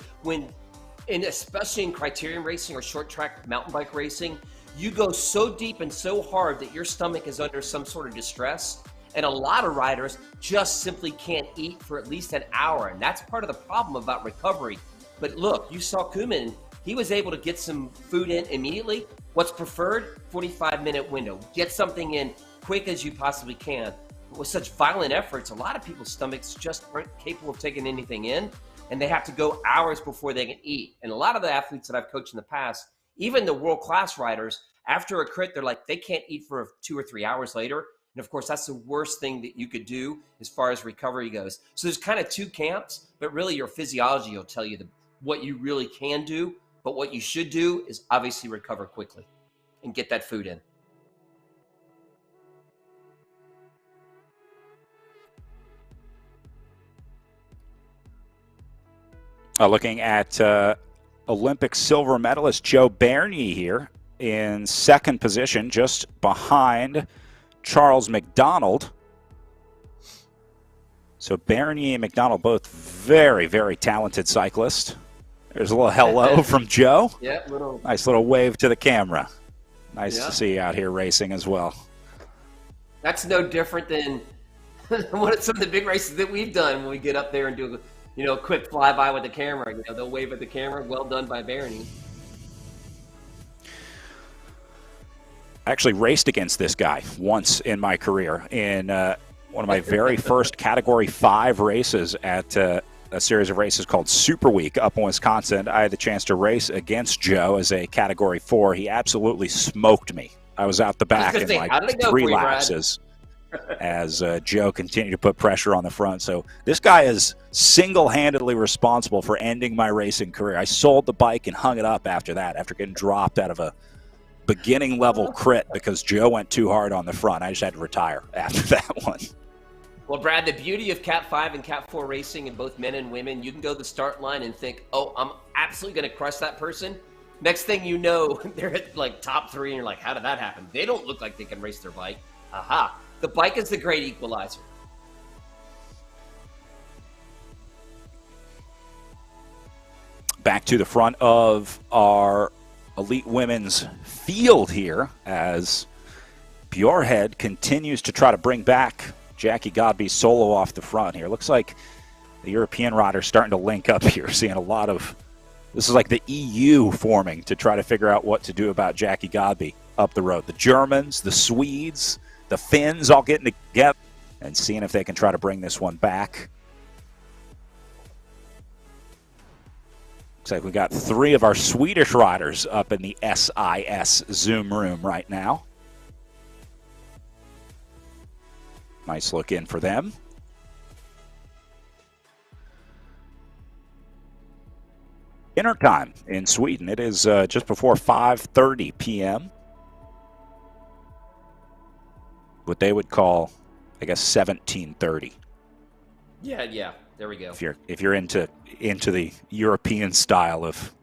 especially in criterium racing or short track mountain bike racing, you go so deep and so hard that your stomach is under some sort of distress. And a lot of riders just simply can't eat for at least an hour. And that's part of the problem about recovery. But look, you saw Koeman, he was able to get some food in immediately. What's preferred? 45-minute window. Get something in quick as you possibly can. With such violent efforts, a lot of people's stomachs just aren't capable of taking anything in, and they have to go hours before they can eat. And a lot of the athletes that I've coached in the past, even the world-class riders, after a crit, they're like, they can't eat for 2 or 3 hours later. And of course, that's the worst thing that you could do as far as recovery goes. So there's kind of two camps, but really your physiology will tell you what you really can do. But what you should do is obviously recover quickly and get that food in. Looking at Olympic silver medalist Joe Bernier here in second position, just behind Charles McDonald. So Bernier and McDonald, both very, very talented cyclists. There's a little hello from Joe. Yeah, nice little wave to the camera. Nice to see you out here racing as well. That's no different than one of some of the big races that we've done when we get up there and do a quick flyby with the camera. They'll wave at the camera. Well done by Bernier. I actually raced against this guy once in my career in one of my very first Category 5 races at a series of races called Super Week up in Wisconsin. I had the chance to race against Joe as a Category 4. He absolutely smoked me. I was out the back in like 3 laps as Joe continued to put pressure on the front. So this guy is single-handedly responsible for ending my racing career. I sold the bike and hung it up after that, after getting dropped out of a beginning level crit because Joe went too hard on the front. I just had to retire after that one. Well, Brad, the beauty of Cat 5 and Cat 4 racing in both men and women, you can go to the start line and think, oh, I'm absolutely going to crush that person. Next thing you know, they're at like top 3 and you're like, how did that happen? They don't look like they can race their bike. Aha. The bike is the great equalizer. Back to the front of our elite women's field here as Bjorhead continues to try to bring back Jackie Godby solo off the front here. Looks like the European riders starting to link up here, seeing a lot of, this is like the EU forming to try to figure out what to do about Jackie Godby up the road. The Germans, the Swedes, the Finns all getting together and seeing if they can try to bring this one back. Looks like we got 3 of our Swedish riders up in the SIS Zoom room right now. Nice look in for them. Dinner time in Sweden. It is just before 5:30 p.m. What they would call, I guess, 17:30. Yeah. There we go. If you're into the European style of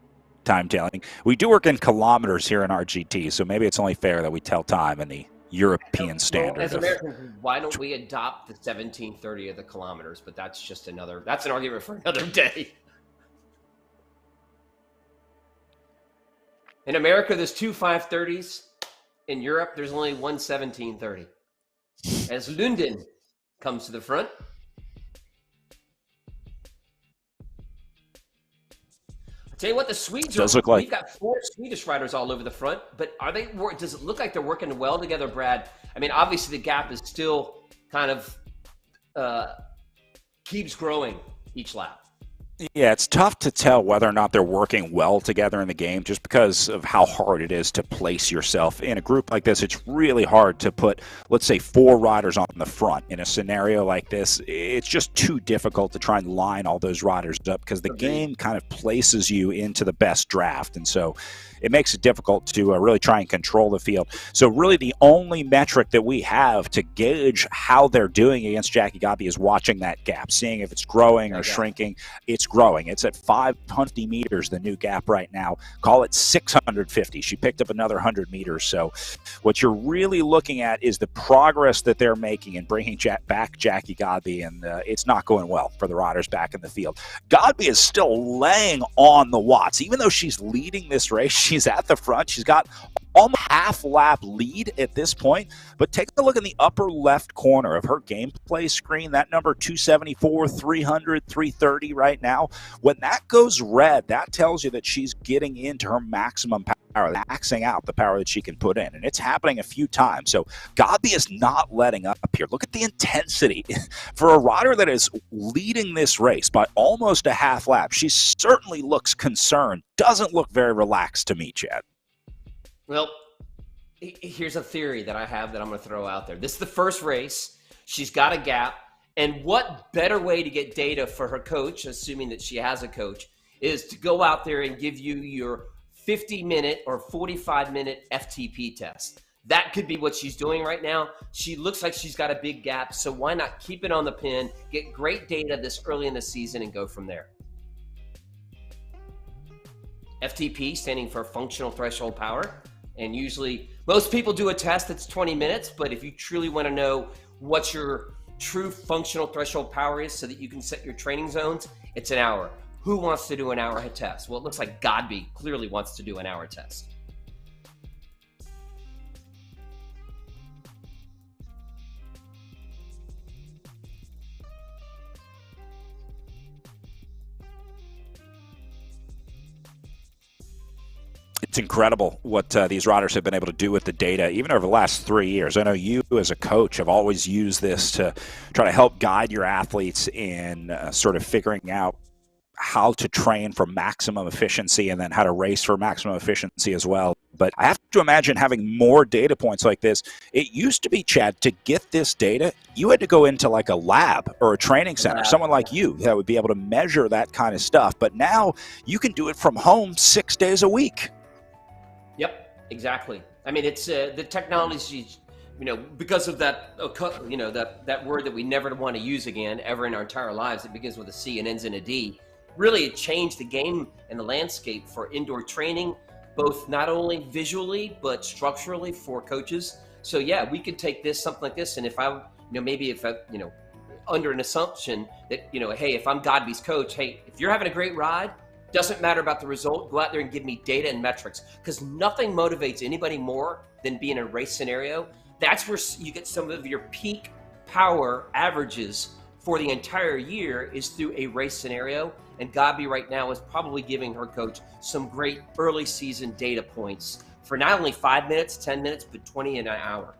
time telling, we do work in kilometers here in RGT, so maybe it's only fair that we tell time in the European standard. As Americans, why don't we adopt the 1730 of the kilometers? But that's an argument for another day. In America, there's 2 5:30s. In Europe, there's only one 17:30. As Lundin comes to the front. I'll tell you what, the Swedes does look like we've got 4 Swedish riders all over the front, but does it look like they're working well together, Brad? I mean, obviously the gap is still kind of keeps growing each lap. Yeah, it's tough to tell whether or not they're working well together in the game just because of how hard it is to place yourself. In a group like this, it's really hard to put, let's say, 4 riders on the front. In a scenario like this, it's just too difficult to try and line all those riders up because the game kind of places you into the best draft. And so it makes it difficult to really try and control the field. So really the only metric that we have to gauge how they're doing against Jackie Godby is watching that gap, seeing if it's growing or shrinking. It's growing. It's at 550 meters, the new gap right now. Call it 650. She picked up another 100 meters. So what you're really looking at is the progress that they're making in bringing back Jackie Godby, and it's not going well for the riders back in the field. Godby is still laying on the watts. Even though she's leading this race, she's at the front. She's got almost half-lap lead at this point. But take a look in the upper left corner of her gameplay screen, that number 274, 300, 330 right now. When that goes red, that tells you that she's getting into her maximum power, maxing out the power that she can put in. And it's happening a few times. So Godby is not letting up here. Look at the intensity. For a rider that is leading this race by almost a half lap, she certainly looks concerned. Doesn't look very relaxed to me, Chad. Well, here's a theory that I have that I'm going to throw out there. This is the first race. She's got a gap. And what better way to get data for her coach, assuming that she has a coach, is to go out there and give you your 50-minute or 45-minute FTP test. That could be what she's doing right now. She looks like she's got a big gap, so why not keep it on the pin, get great data this early in the season, and go from there. FTP standing for functional threshold power. And usually, most people do a test that's 20 minutes, but if you truly want to know what your true functional threshold power is so that you can set your training zones, it's an hour. Who wants to do an hour test? Well, it looks like Godby clearly wants to do an hour test. It's incredible what these riders have been able to do with the data, even over the last 3 years. I know you as a coach have always used this to try to help guide your athletes in sort of figuring out how to train for maximum efficiency and then how to race for maximum efficiency as well. But I have to imagine having more data points like this. It used to be, Chad, to get this data, you had to go into like a lab or a training center, someone like you that would be able to measure that kind of stuff. But now you can do it from home 6 days a week. Yep, exactly. I mean, it's the technology, because of that, that word that we never want to use again ever in our entire lives. It begins with a C and ends in a D. Really, it changed the game and the landscape for indoor training, both not only visually, but structurally for coaches. So yeah, we could take something like this. And if I, under an assumption that, hey, if I'm Godby's coach, hey, if you're having a great ride, doesn't matter about the result. Go out there and give me data and metrics, because nothing motivates anybody more than being in a race scenario. That's where you get some of your peak power averages for the entire year is through a race scenario. And Godby right now is probably giving her coach some great early season data points for not only 5 minutes, 10 minutes, but 20 in an hour.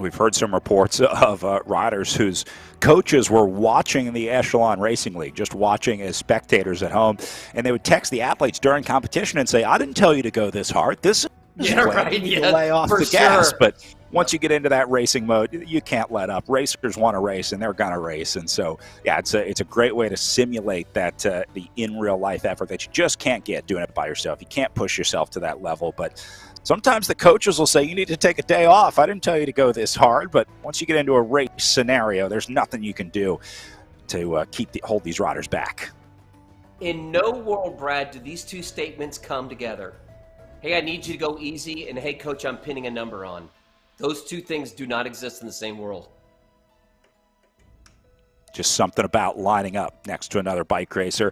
We've heard some reports of riders whose coaches were watching the Echelon Racing League, just watching as spectators at home, and they would text the athletes during competition and say, "I didn't tell you to go this hard. This is you need to lay off the gas." But once you get into that racing mode, you can't let up. Racers want to race, and they're going to race. And so, yeah, it's a great way to simulate that the in real life effort that you just can't get doing it by yourself. You can't push yourself to that level, but sometimes the coaches will say, you need to take a day off. I didn't tell you to go this hard. But once you get into a race scenario, there's nothing you can do to hold these riders back. In no world, Brad, do these two statements come together. Hey, I need you to go easy, and hey, coach, I'm pinning a number on. Those two things do not exist in the same world. Just something about lining up next to another bike racer.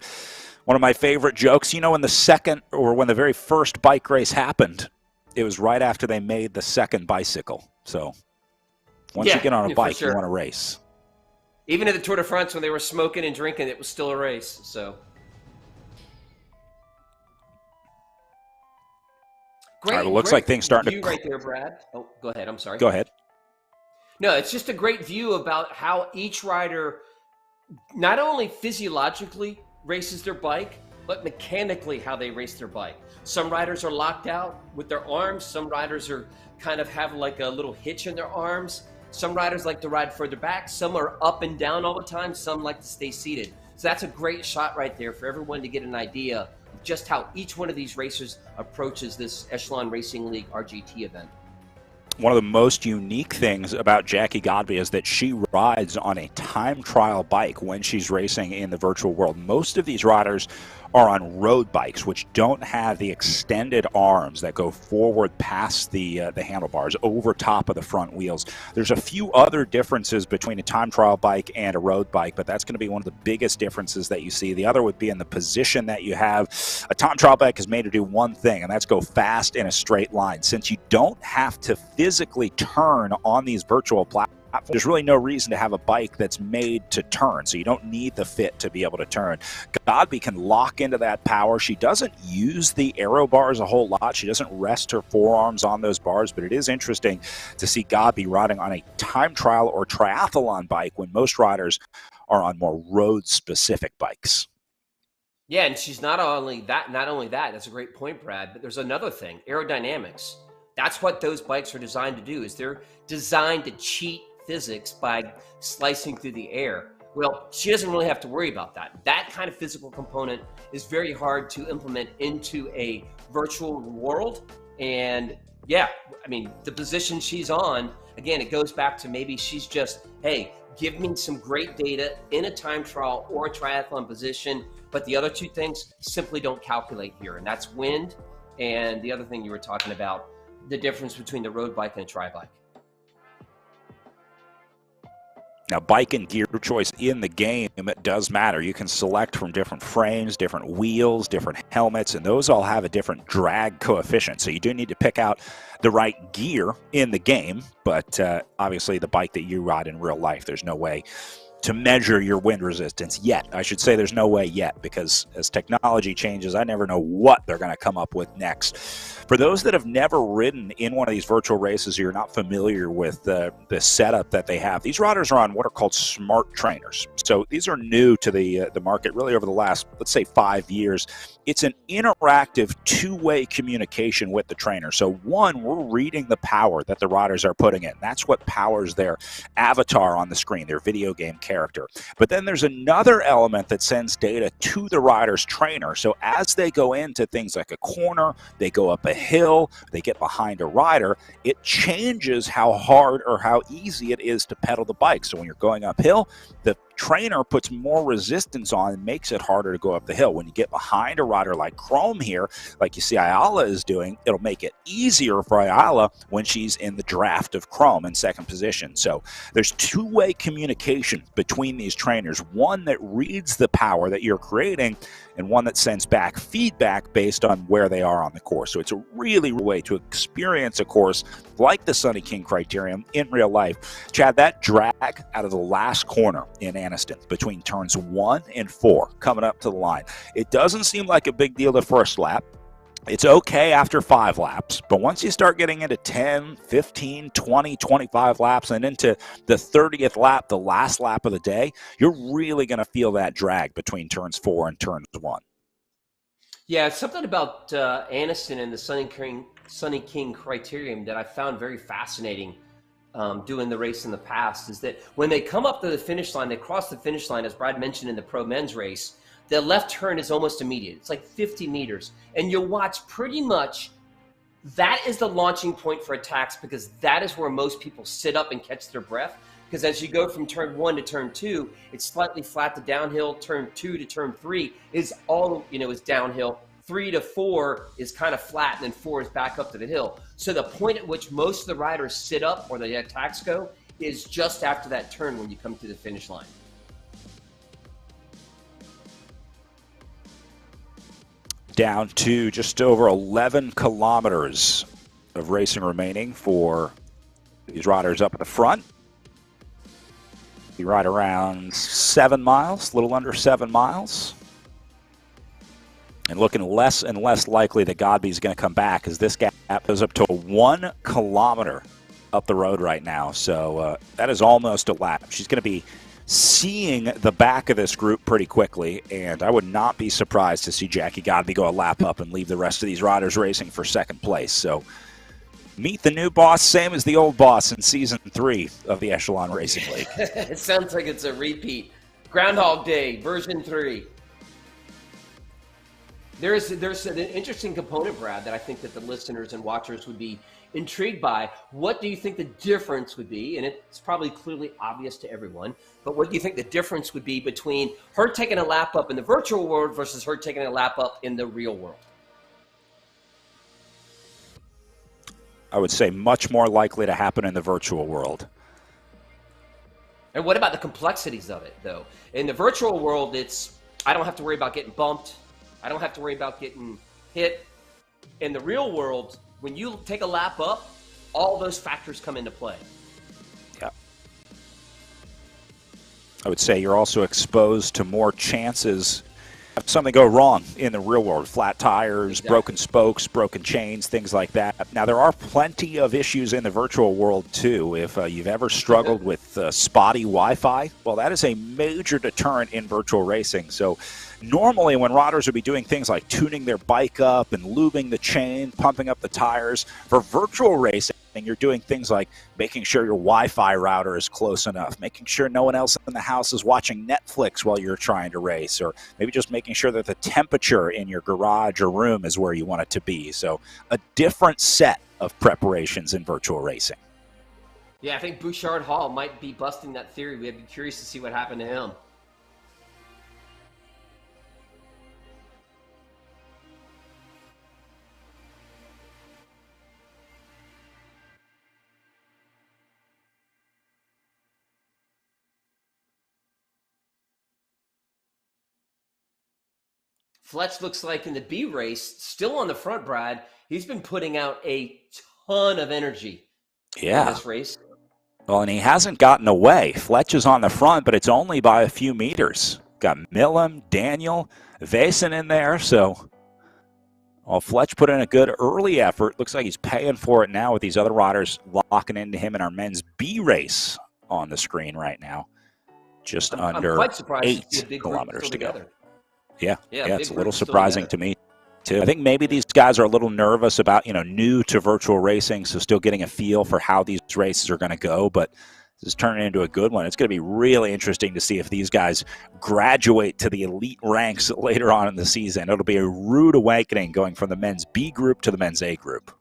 One of my favorite jokes, when the very first bike race happened, it was right after they made the second bicycle. So once you get on a bike, you want to race. Even at the Tour de France, when they were smoking and drinking, it was still a race. So great. All right, well, looks like things starting to right there, Brad. Oh, go ahead. I'm sorry. Go ahead. No, it's just a great view about how each rider not only physiologically races their bike, but mechanically how they race their bike. Some riders are locked out with their arms. Some riders are kind of have like a little hitch in their arms. Some riders like to ride further back. Some are up and down all the time. Some like to stay seated. So that's a great shot right there for everyone to get an idea of just how each one of these racers approaches this Echelon Racing League RGT event. One of the most unique things about Jackie Godby is that she rides on a time trial bike when she's racing in the virtual world. Most of these riders are on road bikes, which don't have the extended arms that go forward past the handlebars over top of the front wheels. There's a few other differences between a time trial bike and a road bike, but that's going to be one of the biggest differences that you see. The other would be in the position that you have. A time trial bike is made to do one thing, and that's go fast in a straight line. Since you don't have to physically turn on these virtual platforms, there's really no reason to have a bike that's made to turn, so you don't need the fit to be able to turn. Godby can lock into that power. She doesn't use the aero bars a whole lot. She doesn't rest her forearms on those bars, but it is interesting to see Godby riding on a time trial or triathlon bike when most riders are on more road-specific bikes. Yeah, and she's not only that, that's a great point, Brad, but there's another thing, aerodynamics. That's what those bikes are designed to do, is they're designed to cheat physics by slicing through the air. Well, she doesn't really have to worry about that. That kind of physical component is very hard to implement into a virtual world. And yeah, I mean, the position she's on, again, it goes back to maybe she's just, hey, give me some great data in a time trial or a triathlon position, but the other two things simply don't calculate here, and that's wind and the other thing you were talking about, the difference between the road bike and a tri-bike. Now, bike and gear choice in the game does matter. You can select from different frames, different wheels, different helmets, and those all have a different drag coefficient. So you do need to pick out the right gear in the game, but obviously the bike that you ride in real life, there's no way to measure your wind resistance yet. I should say there's no way yet, because as technology changes, I never know what they're going to come up with next. For those that have never ridden in one of these virtual races, or you're not familiar with the setup that they have, these riders are on what are called smart trainers. So these are new to the market really over the last, let's say, 5 years. It's an interactive two-way communication with the trainer. So one, we're reading the power that the riders are putting in. That's what powers their avatar on the screen, their video game character. But then there's another element that sends data to the rider's trainer. So as they go into things like a corner, they go up a hill, they get behind a rider, it changes how hard or how easy it is to pedal the bike. So when you're going uphill, the trainer puts more resistance on and makes it harder to go up the hill. When you get behind a rider like Chrome here, like you see Ayala is doing, it'll make it easier for Ayala when she's in the draft of Chrome in second position. So there's two-way communication between these trainers, one that reads the power that you're creating and one that sends back feedback based on where they are on the course. So it's a really way to experience a course like the Sunny King Criterium in real life. Chad, that drag out of the last corner in Aniston between turns 1 and 4 coming up to the line, it doesn't seem like a big deal the first lap. It's okay after 5 laps, but once you start getting into 10, 15, 20, 25 laps and into the 30th lap, the last lap of the day, you're really going to feel that drag between turns 4 and turns 1. Yeah, it's something about Aniston and the Sunny King Criterium that I found very fascinating doing the race in the past, is that when they come up to the finish line, they cross the finish line, as Brad mentioned in the Pro Men's race, the left turn is almost immediate. It's like 50 meters. And you'll watch pretty much, that is the launching point for attacks, because that is where most people sit up and catch their breath. Because as you go from turn 1 to turn 2, it's slightly flat to downhill. Turn 2 to turn 3 is all, is downhill. 3 to 4 is kind of flat, and then 4 is back up to the hill. So the point at which most of the riders sit up or the attacks go is just after that turn when you come to the finish line. down to just over 11 kilometers of racing remaining for these riders up at the front. Be right around 7 miles, a little under 7 miles. And looking less and less likely that Godby's going to come back as this gap goes up to 1 kilometer up the road right now. So that is almost a lap. She's going to be seeing the back of this group pretty quickly, and I would not be surprised to see Jackie Godby go a lap up and leave the rest of these riders racing for second place. So meet the new boss, same as the old boss in Season 3 of the Echelon Racing League. It sounds like it's a repeat. Groundhog Day, version 3. There's an interesting component, Brad, that I think that the listeners and watchers would be intrigued by. What do you think the difference would be? And it's probably clearly obvious to everyone, but what do you think the difference would be between her taking a lap up in the virtual world versus her taking a lap up in the real world? I would say much more likely to happen in the virtual world. And what about the complexities of it, though? In the virtual world, I don't have to worry about getting bumped. I don't have to worry about getting hit. In the real world, when you take a lap up, all those factors come into play. Yeah. I would say you're also exposed to more chances of something go wrong in the real world. Flat tires, exactly. Broken spokes, broken chains, things like that. Now, there are plenty of issues in the virtual world, too. If you've ever struggled with spotty Wi-Fi, well, that is a major deterrent in virtual racing. So normally when riders would be doing things like tuning their bike up and lubing the chain, pumping up the tires, for virtual racing, you're doing things like making sure your Wi-Fi router is close enough, making sure no one else in the house is watching Netflix while you're trying to race, or maybe just making sure that the temperature in your garage or room is where you want it to be. So a different set of preparations in virtual racing. Yeah, I think Bouchard Hall might be busting that theory. We'd be curious to see what happened to him. Fletch looks like in the B race, still on the front, Brad. He's been putting out a ton of energy in this race. Well, and he hasn't gotten away. Fletch is on the front, but it's only by a few meters. Got Millam, Daniel, Vason in there. So, well, Fletch put in a good early effort. Looks like he's paying for it now with these other riders locking into him in our men's B race on the screen right now. Just under 8 kilometers to go. Yeah, it's a little surprising to me, too. I think maybe these guys are a little nervous about, new to virtual racing, so still getting a feel for how these races are going to go, but this is turning into a good one. It's going to be really interesting to see if these guys graduate to the elite ranks later on in the season. It'll be a rude awakening going from the men's B group to the men's A group.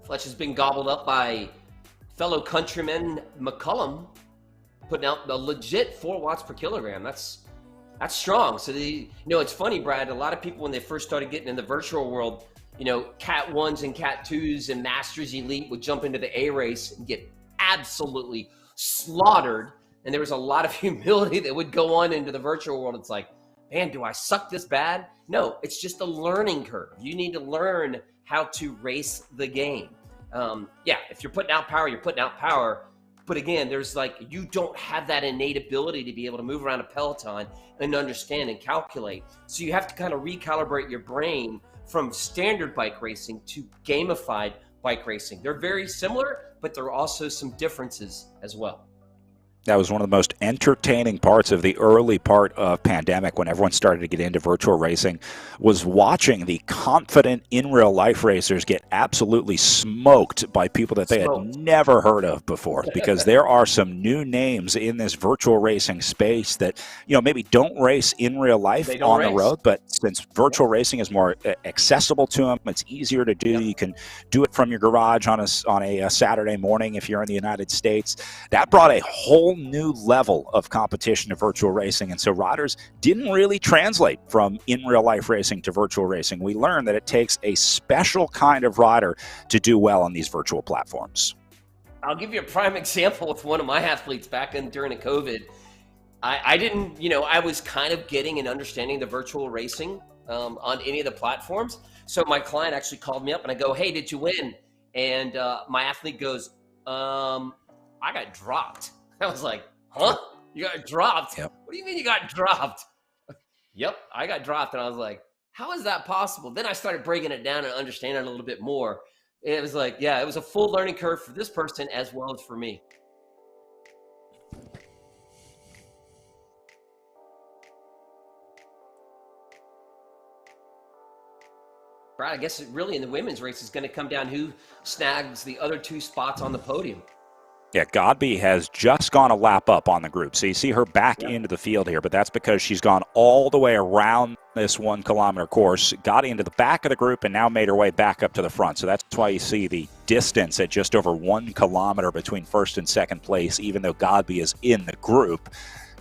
Fletch has been gobbled up by fellow countryman McCullum, putting out a legit 4 watts per kilogram. That's strong. So it's funny, Brad. A lot of people when they first started getting in the virtual world, Cat 1s and Cat 2s and Masters Elite would jump into the A race and get absolutely slaughtered. And there was a lot of humility that would go on into the virtual world. It's like, man, do I suck this bad? No, it's just a learning curve. You need to learn how to race the game. If you're putting out power, you're putting out power. But again, there's you don't have that innate ability to be able to move around a peloton and understand and calculate. So you have to kind of recalibrate your brain from standard bike racing to gamified bike racing. They're very similar, but there are also some differences as well. That was one of the most entertaining parts of the early part of pandemic when everyone started to get into virtual racing, was watching the confident in real life racers get absolutely smoked by people that they had never heard of before, because there are some new names in this virtual racing space that, maybe don't race in real life on the road, but since virtual racing is more accessible to them, it's easier to do. You can do it from your garage on a Saturday morning if you're in the United States. That brought a whole new level of competition to virtual racing, and so riders didn't really translate from in real life racing to virtual racing. We learned that it takes a special kind of rider to do well on these virtual platforms. I'll give you a prime example with one of my athletes back during the COVID. I didn't, I was kind of getting and understanding the virtual racing on any of the platforms. So my client actually called me up and I go, "Hey, did you win?" And my athlete goes, "I got dropped." I was like, "Huh? You got dropped? Yep. What do you mean you got dropped?" "Yep, I got dropped." And I was like, "How is that possible?" Then I started breaking it down and understanding it a little bit more. It was like, yeah, it was a full learning curve for this person as well as for me. Right, I guess really in the women's race is going to come down who snags the other two spots on the podium. Yeah, Godby has just gone a lap up on the group. So you see her back into the field here, but that's because she's gone all the way around this 1 kilometer course, got into the back of the group, and now made her way back up to the front. So that's why you see the distance at just over 1 kilometer between first and second place, even though Godby is in the group.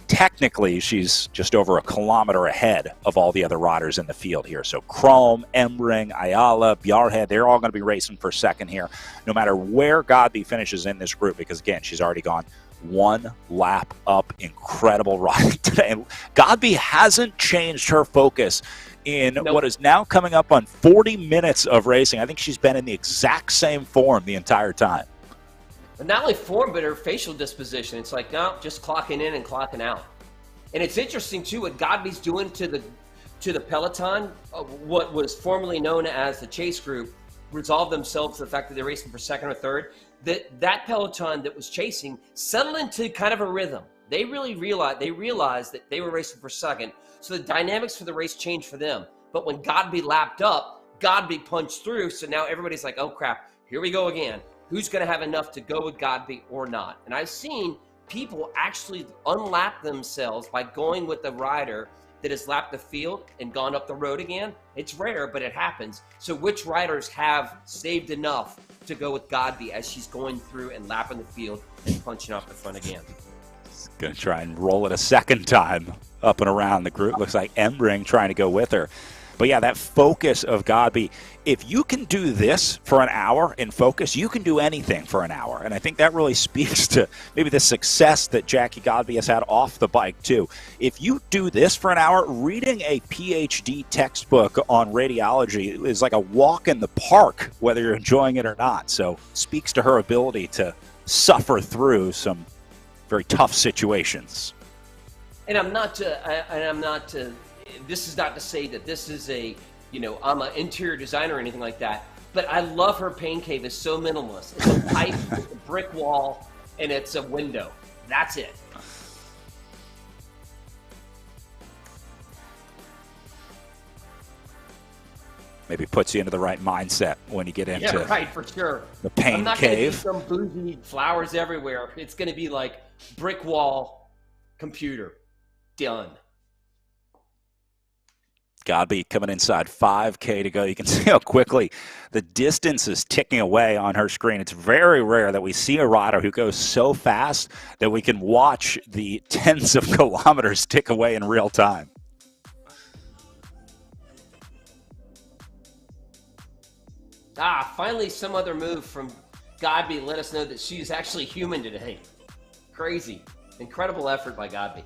Technically, she's just over 1 kilometer ahead of all the other riders in the field here. So Chrome, Embring, Ayala, Bjarhead, they're all going to be racing for second here, no matter where Godby finishes in this group, because, again, she's already gone 1 lap up. Incredible riding today. And Godby hasn't changed her focus in what is now coming up on 40 minutes of racing. I think she's been in the exact same form the entire time. And not only form, but her facial disposition. It's like, no, just clocking in and clocking out. And it's interesting, too, what Godby's doing to the peloton. What was formerly known as the chase group resolved themselves to the fact that they're racing for second or third. That peloton that was chasing settled into kind of a rhythm. They really realized that they were racing for second. So the dynamics for the race changed for them. But when Godby lapped up, Godby punched through. So now everybody's like, oh, crap, here we go again. Who's going to have enough to go with Godby or not? And I've seen people actually unlap themselves by going with the rider that has lapped the field and gone up the road again. It's rare, but it happens. So which riders have saved enough to go with Godby as she's going through and lapping the field and punching off the front again? Going to try and roll it a second time up and around the group. Looks like Embring trying to go with her. But yeah, that focus of Godby, if you can do this for an hour in focus, you can do anything for an hour. And I think that really speaks to maybe the success that Jackie Godby has had off the bike too. If you do this for an hour, reading a PhD textbook on radiology is like a walk in the park, whether you're enjoying it or not. So speaks to her ability to suffer through some very tough situations. And this is not to say that this is I'm an interior designer or anything like that, but I love her pain cave. It's so minimalist. It's a pipe, it's a brick wall, and it's a window. That's it. Maybe puts you into the right mindset when you get into right, for sure. The pain I'm not cave. Gonna be some bougie flowers everywhere. It's going to be like brick wall, computer, done. Godby coming inside 5K to go. You can see how quickly the distance is ticking away on her screen. It's very rare that we see a rider who goes so fast that we can watch the tens of kilometers tick away in real time. Finally some other move from Godby let us know that she's actually human today. Crazy. Incredible effort by Godby.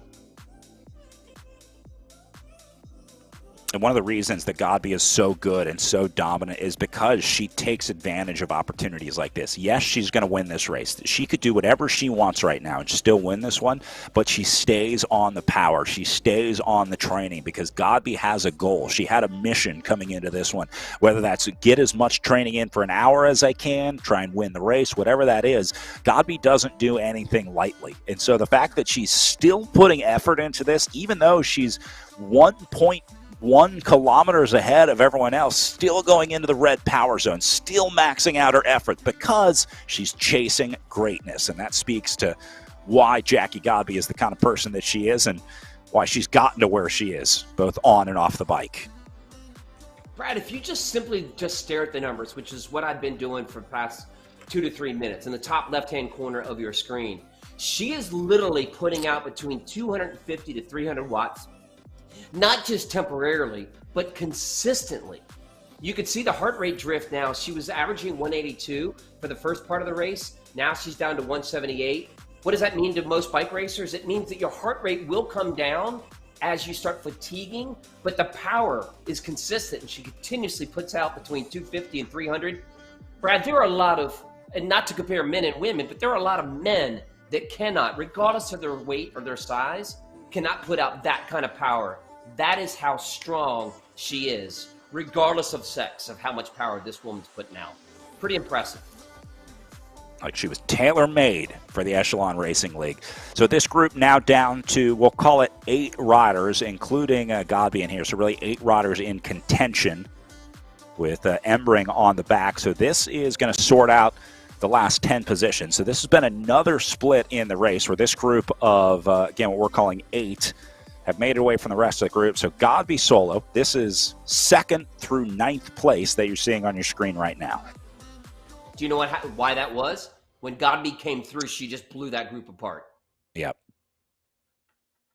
And one of the reasons that Godby is so good and so dominant is because she takes advantage of opportunities like this. Yes, she's going to win this race. She could do whatever she wants right now and still win this one, but she stays on the power. She stays on the training because Godby has a goal. She had a mission coming into this one, whether that's get as much training in for an hour as I can, try and win the race, whatever that is. Godby doesn't do anything lightly. And so the fact that she's still putting effort into this, even though she's 1.1 kilometers ahead of everyone else, still going into the red power zone, still maxing out her effort because she's chasing greatness. And that speaks to why Jackie Godby is the kind of person that she is and why she's gotten to where she is, both on and off the bike. Brad, if you just simply stare at the numbers, which is what I've been doing for the past 2 to 3 minutes, in the top left-hand corner of your screen, she is literally putting out between 250 to 300 watts, not just temporarily, but consistently. You could see the heart rate drift now. She was averaging 182 for the first part of the race. Now she's down to 178. What does that mean to most bike racers? It means that your heart rate will come down as you start fatiguing, but the power is consistent, and she continuously puts out between 250 and 300. Brad, there are a lot of, and not to compare men and women, but there are a lot of men that cannot, regardless of their weight or their size, cannot put out that kind of power. That is how strong she is, regardless of sex, of how much power this woman's putting out. Pretty impressive. Like she was tailor-made for the Echelon Racing League. So this group now down to, we'll call it 8 riders, including Godby in here. So really 8 riders in contention with Embring on the back. So this is going to sort out the last 10 positions. So this has been another split in the race where this group of, again, what we're calling 8, have made it away from the rest of the group. So Godby solo, this is 2nd through 9th place that you're seeing on your screen right now. Do you know why that was? When Godby came through, she just blew that group apart. Yep.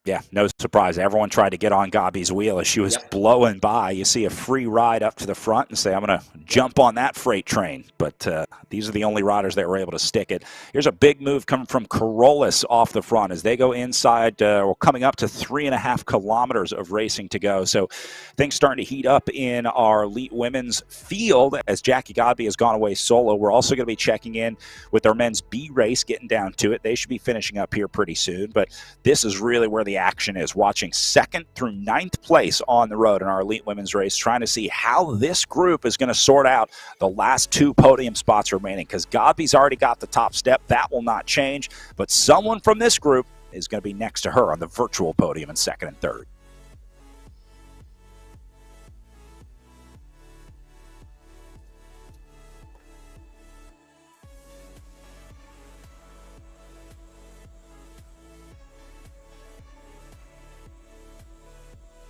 Yeah, no surprise. Everyone tried to get on Godby's wheel as she was blowing by. You see a free ride up to the front and say, I'm going to jump on that freight train. But these are the only riders that were able to stick it. Here's a big move coming from Carolus off the front as they go inside, or coming up to 3.5 kilometers of racing to go. So things starting to heat up in our elite women's field as Jackie Godby has gone away solo. We're also going to be checking in with our men's B race, getting down to it. They should be finishing up here pretty soon. But this is really where the action is, watching 2nd through 9th place on the road in our elite women's race, trying to see how this group is going to sort out the last 2 podium spots remaining, because Godby's already got the top step. That will not change, but someone from this group is going to be next to her on the virtual podium in 2nd and 3rd.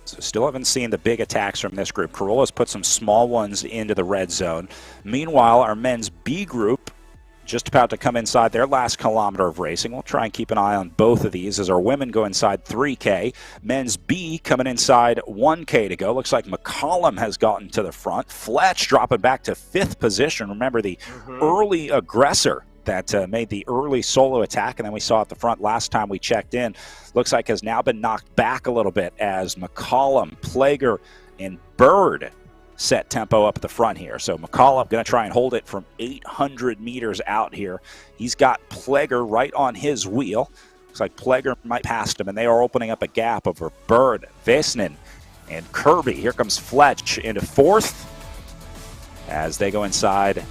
So still haven't seen the big attacks from this group. Corolla's put some small ones into the red zone. Meanwhile, our men's B group just about to come inside their last kilometer of racing. We'll try and keep an eye on both of these as our women go inside 3K. Men's B coming inside 1K to go. Looks like McCollum has gotten to the front. Fletch dropping back to 5th position. Remember the early aggressor that made the early solo attack, and then we saw at the front last time we checked in. Looks like has now been knocked back a little bit as McCollum, Plager, and Bird set tempo up at the front here. So McCollum going to try and hold it from 800 meters out here. He's got Plager right on his wheel. Looks like Plager might pass him, and they are opening up a gap over Bird, Vesnin, and Kirby. Here comes Fletch into 4th as they go inside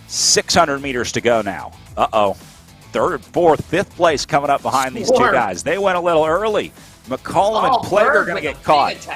600 meters to go now. 3rd, 4th, 5th place coming up behind these 2 guys. They went a little early. McCollum and Plager are going to get caught.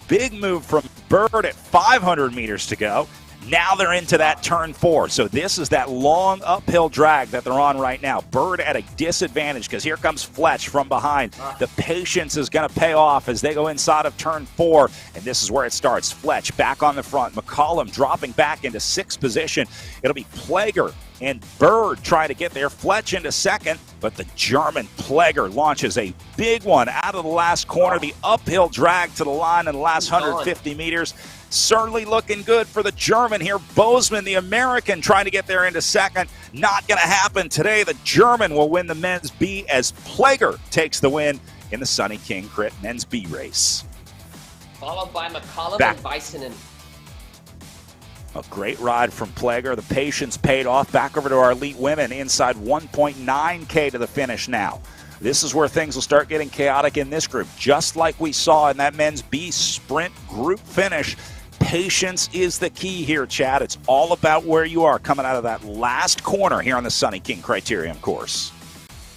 Big move from Bird at 500 meters to go. Now they're into that turn 4. So this is that long uphill drag that they're on right now. Bird at a disadvantage because here comes Fletch from behind. The patience is going to pay off as they go inside of turn 4. And this is where it starts. Fletch back on the front. McCollum dropping back into 6th position. It'll be Plager and Bird trying to get there. Fletch into 2nd, but the German Plager launches a big one out of the last corner. The uphill drag to the line in the last 150 meters. Certainly looking good for the German here. Bozeman, the American, trying to get there into 2nd. Not going to happen today. The German will win the men's B as Plager takes the win in the Sonny King Crit men's B race. Followed by McCollum Back. and Bisonen. A great ride from Plager. The patience paid off. Back over to our elite women inside 1.9K to the finish now. This is where things will start getting chaotic in this group, just like we saw in that men's B sprint group finish. Patience is the key here, Chad. It's all about where you are coming out of that last corner here on the Sunny King Criterium course.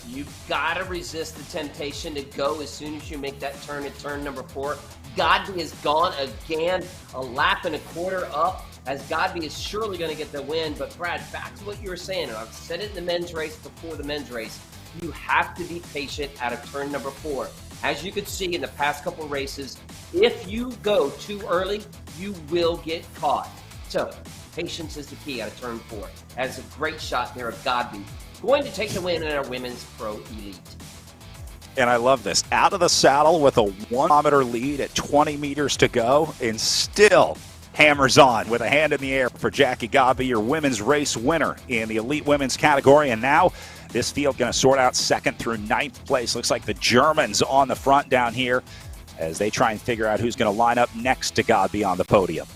You've got to resist the temptation to go as soon as you make that turn at turn number 4. Godby is gone again, a lap and a quarter up, as Godby is surely going to get the win. But Brad, back to what you were saying, and I've said it in the men's race before the men's race, you have to be patient out of turn number 4. As you could see in the past couple races, if you go too early, you will get caught. So patience is the key out of turn 4. As a great shot there of Godby, going to take the win in our women's pro elite. And I love this. Out of the saddle with a 1 kilometer lead at 20 meters to go, and still hammers on with a hand in the air for Jackie Godby, your women's race winner in the elite women's category. And now this field going to sort out 2nd through 9th place. Looks like the Germans on the front down here as they try and figure out who's going to line up next to Godby on the podium.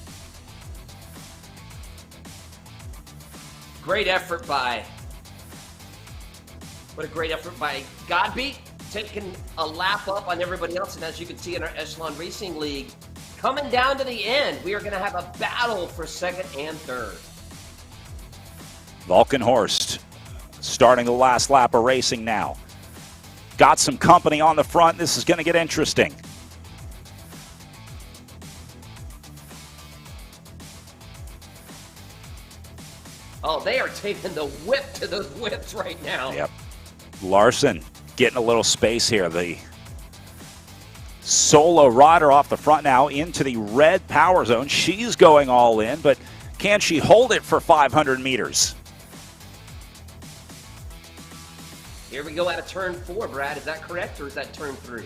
Great effort by, what a great effort by Godby, taking a lap up on everybody else. And as you can see in our Echelon Racing League, coming down to the end, we are going to have a battle for 2nd and 3rd. Valkenhorst starting the last lap of racing now. Got some company on the front. This is going to get interesting. Oh, they are taking the whip to those whips right now. Yep. Larson getting a little space here. The solo rider off the front now into the red power zone. She's going all in, but can she hold it for 500 meters? Here we go out of turn 4, Brad. Is that correct, or is that turn 3?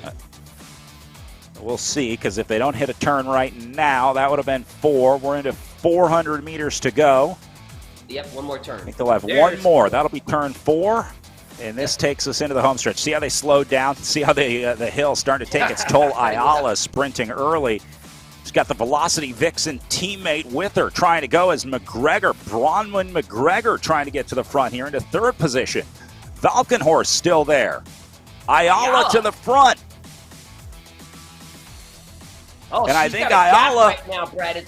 We'll see, because if they don't hit a turn right now, that would have been 4. We're into 400 meters to go. Yep, one more turn. I think they'll have one more. That'll be turn 4. And this takes us into the home stretch. See how they slowed down? See how the hill's starting to take its toll? Ayala sprinting early. She's got the Velocity Vixen teammate with her trying to go as McGregor, Bronwyn McGregor, trying to get to the front here into 3rd position. Valkenhorst still there. Ayala to the front. Oh, and I think Ayala right now, Brad,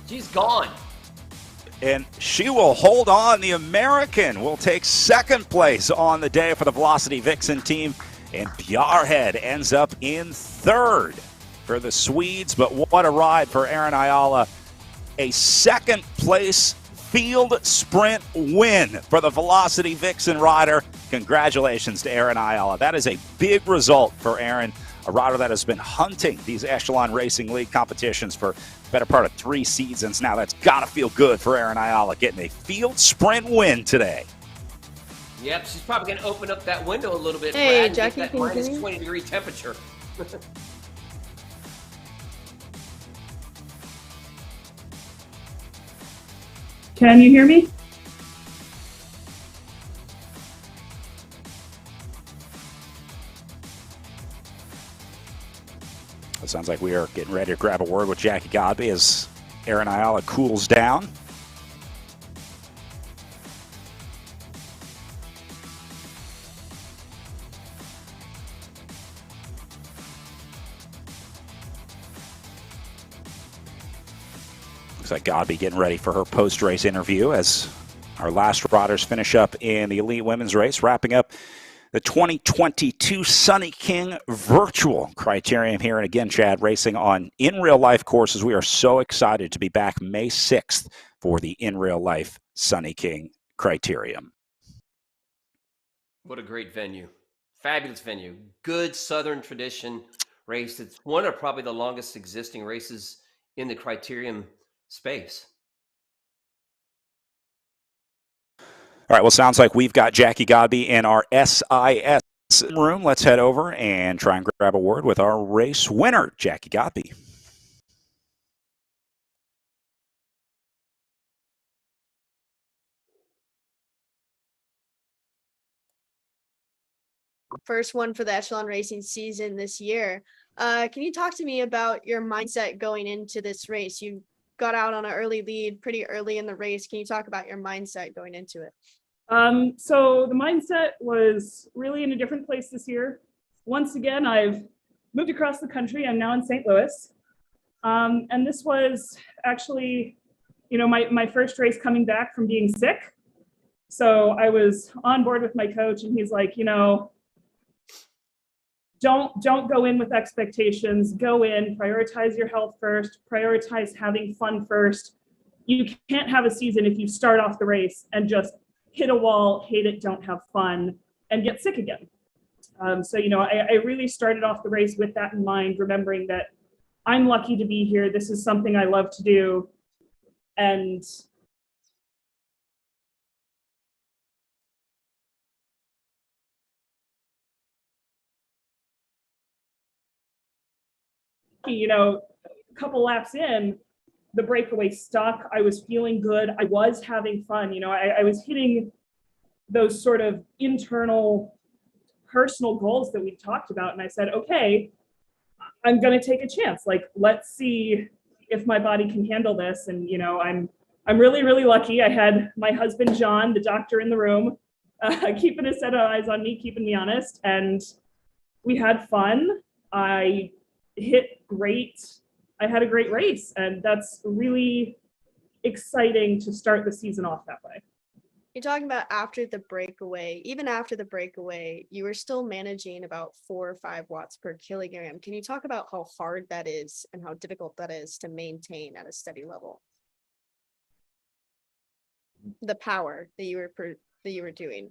she's gone. And she will hold on. The American will take 2nd place on the day for the Velocity Vixen team. And Bjarhead ends up in 3rd for the Swedes. But what a ride for Erin Ayala. A 2nd place field sprint win for the Velocity Vixen rider. Congratulations to Erin Ayala. That is a big result for Erin, a rider that has been hunting these Echelon Racing League competitions for the better part of 3 seasons now. That's got to feel good for Erin Ayala, getting a field sprint win today. Yep, she's probably going to open up that window a little bit, Hey, Brad, Jackie, and get that minus 20-degree temperature. Can you hear me? It sounds like we are getting ready to grab a word with Jackie Godby as Erin Ayala cools down. Looks like Godby getting ready for her post-race interview as our last riders finish up in the elite women's race, wrapping up the 2022 Sunny King Virtual Criterium here. And again, Chad, racing on in real life courses. We are so excited to be back May 6th for the in real life Sunny King Criterium. What a great venue. Fabulous venue. Good Southern tradition race. It's one of probably the longest existing races in the Criterium space. All right, well, sounds like we've got Jackie Godby in our SIS room. Let's head over and try and grab a word with our race winner, Jackie Godby. First one for the Echelon Racing season this year. Can you talk to me about your mindset going into this race? You got out on an early lead pretty early in the race. Can you talk about your mindset going into it? So the mindset was really in a different place this year. Once again, I've moved across the country. I'm now in St. Louis. And this was actually, my first race coming back from being sick. So I was on board with my coach, and he's like, don't go in with expectations. Go in, prioritize your health first, prioritize having fun first. You can't have a season if you start off the race and just hit a wall, hate it, don't have fun, and get sick again. So I really started off the race with that in mind, remembering that I'm lucky to be here. This is something I love to do. And a couple laps in, the breakaway stuck. I was feeling good. I was having fun. I was hitting those sort of internal personal goals that we talked about. And I said, okay, I'm going to take a chance. Like, let's see if my body can handle this. And, I'm really, really lucky. I had my husband, John, the doctor in the room, keeping a set of eyes on me, keeping me honest. And we had fun. I hit great. I had a great race. And that's really exciting to start the season off that way. You're talking about after the breakaway, even after the breakaway, you were still managing about 4 or 5 watts per kilogram. Can you talk about how hard that is and how difficult that is to maintain at a steady level? The power that you were doing.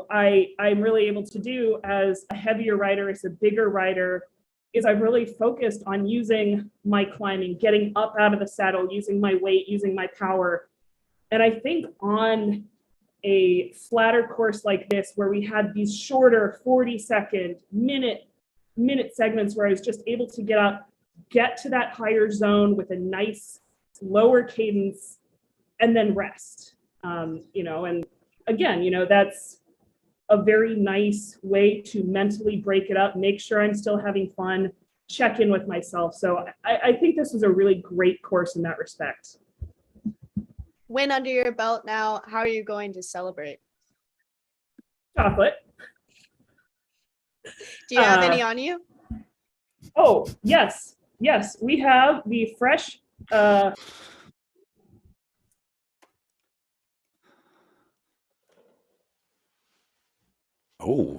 I'm really able to do as a heavier rider, as a bigger rider, is I've really focused on using my climbing, getting up out of the saddle, using my weight, using my power. And I think on a flatter course like this, where we had these shorter 40-second, minute segments where I was just able to get to that higher zone with a nice lower cadence and then rest. And again, that's a very nice way to mentally break it up, make sure I'm still having fun, check in with myself. So I think this was a really great course in that respect. Win under your belt now, how are you going to celebrate? Chocolate. Do you have any on you? Oh, yes. We have the fresh Oh.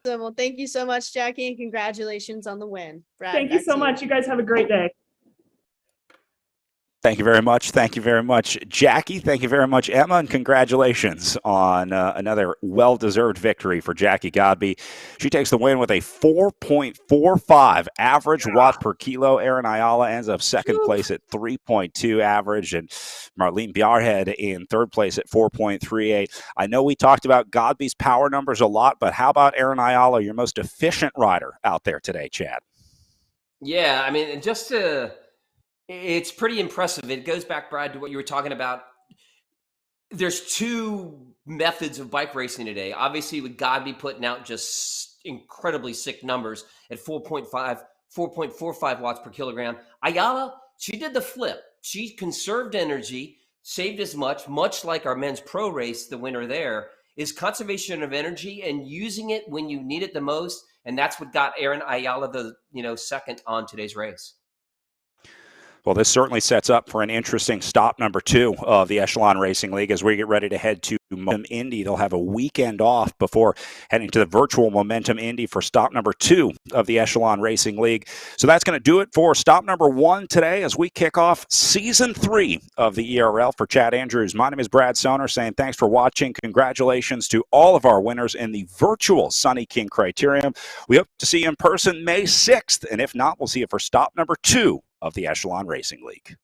So, well, thank you so much, Jackie, and congratulations on the win. Brad, thank you so much. You guys have a great day. Thank you very much. Thank you very much, Jackie. Thank you very much, Emma, and congratulations on another well-deserved victory for Jackie Godby. She takes the win with a 4.45 average watt per kilo. Erin Ayala ends up second place at 3.2 average, and Marlene Bjarhed in third place at 4.38. I know we talked about Godby's power numbers a lot, but how about Erin Ayala, your most efficient rider out there today, Chad? Yeah, I mean, it's pretty impressive. It goes back, Brad, to what you were talking about. There's 2 methods of bike racing today. Obviously, with Godby putting out just incredibly sick numbers at 4.45 watts per kilogram. Ayala, she did the flip. She conserved energy, saved as much like our men's pro race, the winner there, is conservation of energy and using it when you need it the most. And that's what got Erin Ayala the second on today's race. Well, this certainly sets up for an interesting stop number 2 of the Echelon Racing League as we get ready to head to Momentum Indy. They'll have a weekend off before heading to the virtual Momentum Indy for stop number 2 of the Echelon Racing League. So that's going to do it for stop number 1 today as we kick off season 3 of the ERL. For Chad Andrews, my name is Brad Soner saying thanks for watching. Congratulations to all of our winners in the virtual Sunny King Criterium. We hope to see you in person May 6th, and if not, we'll see you for stop number 2 of the Echelon Racing League.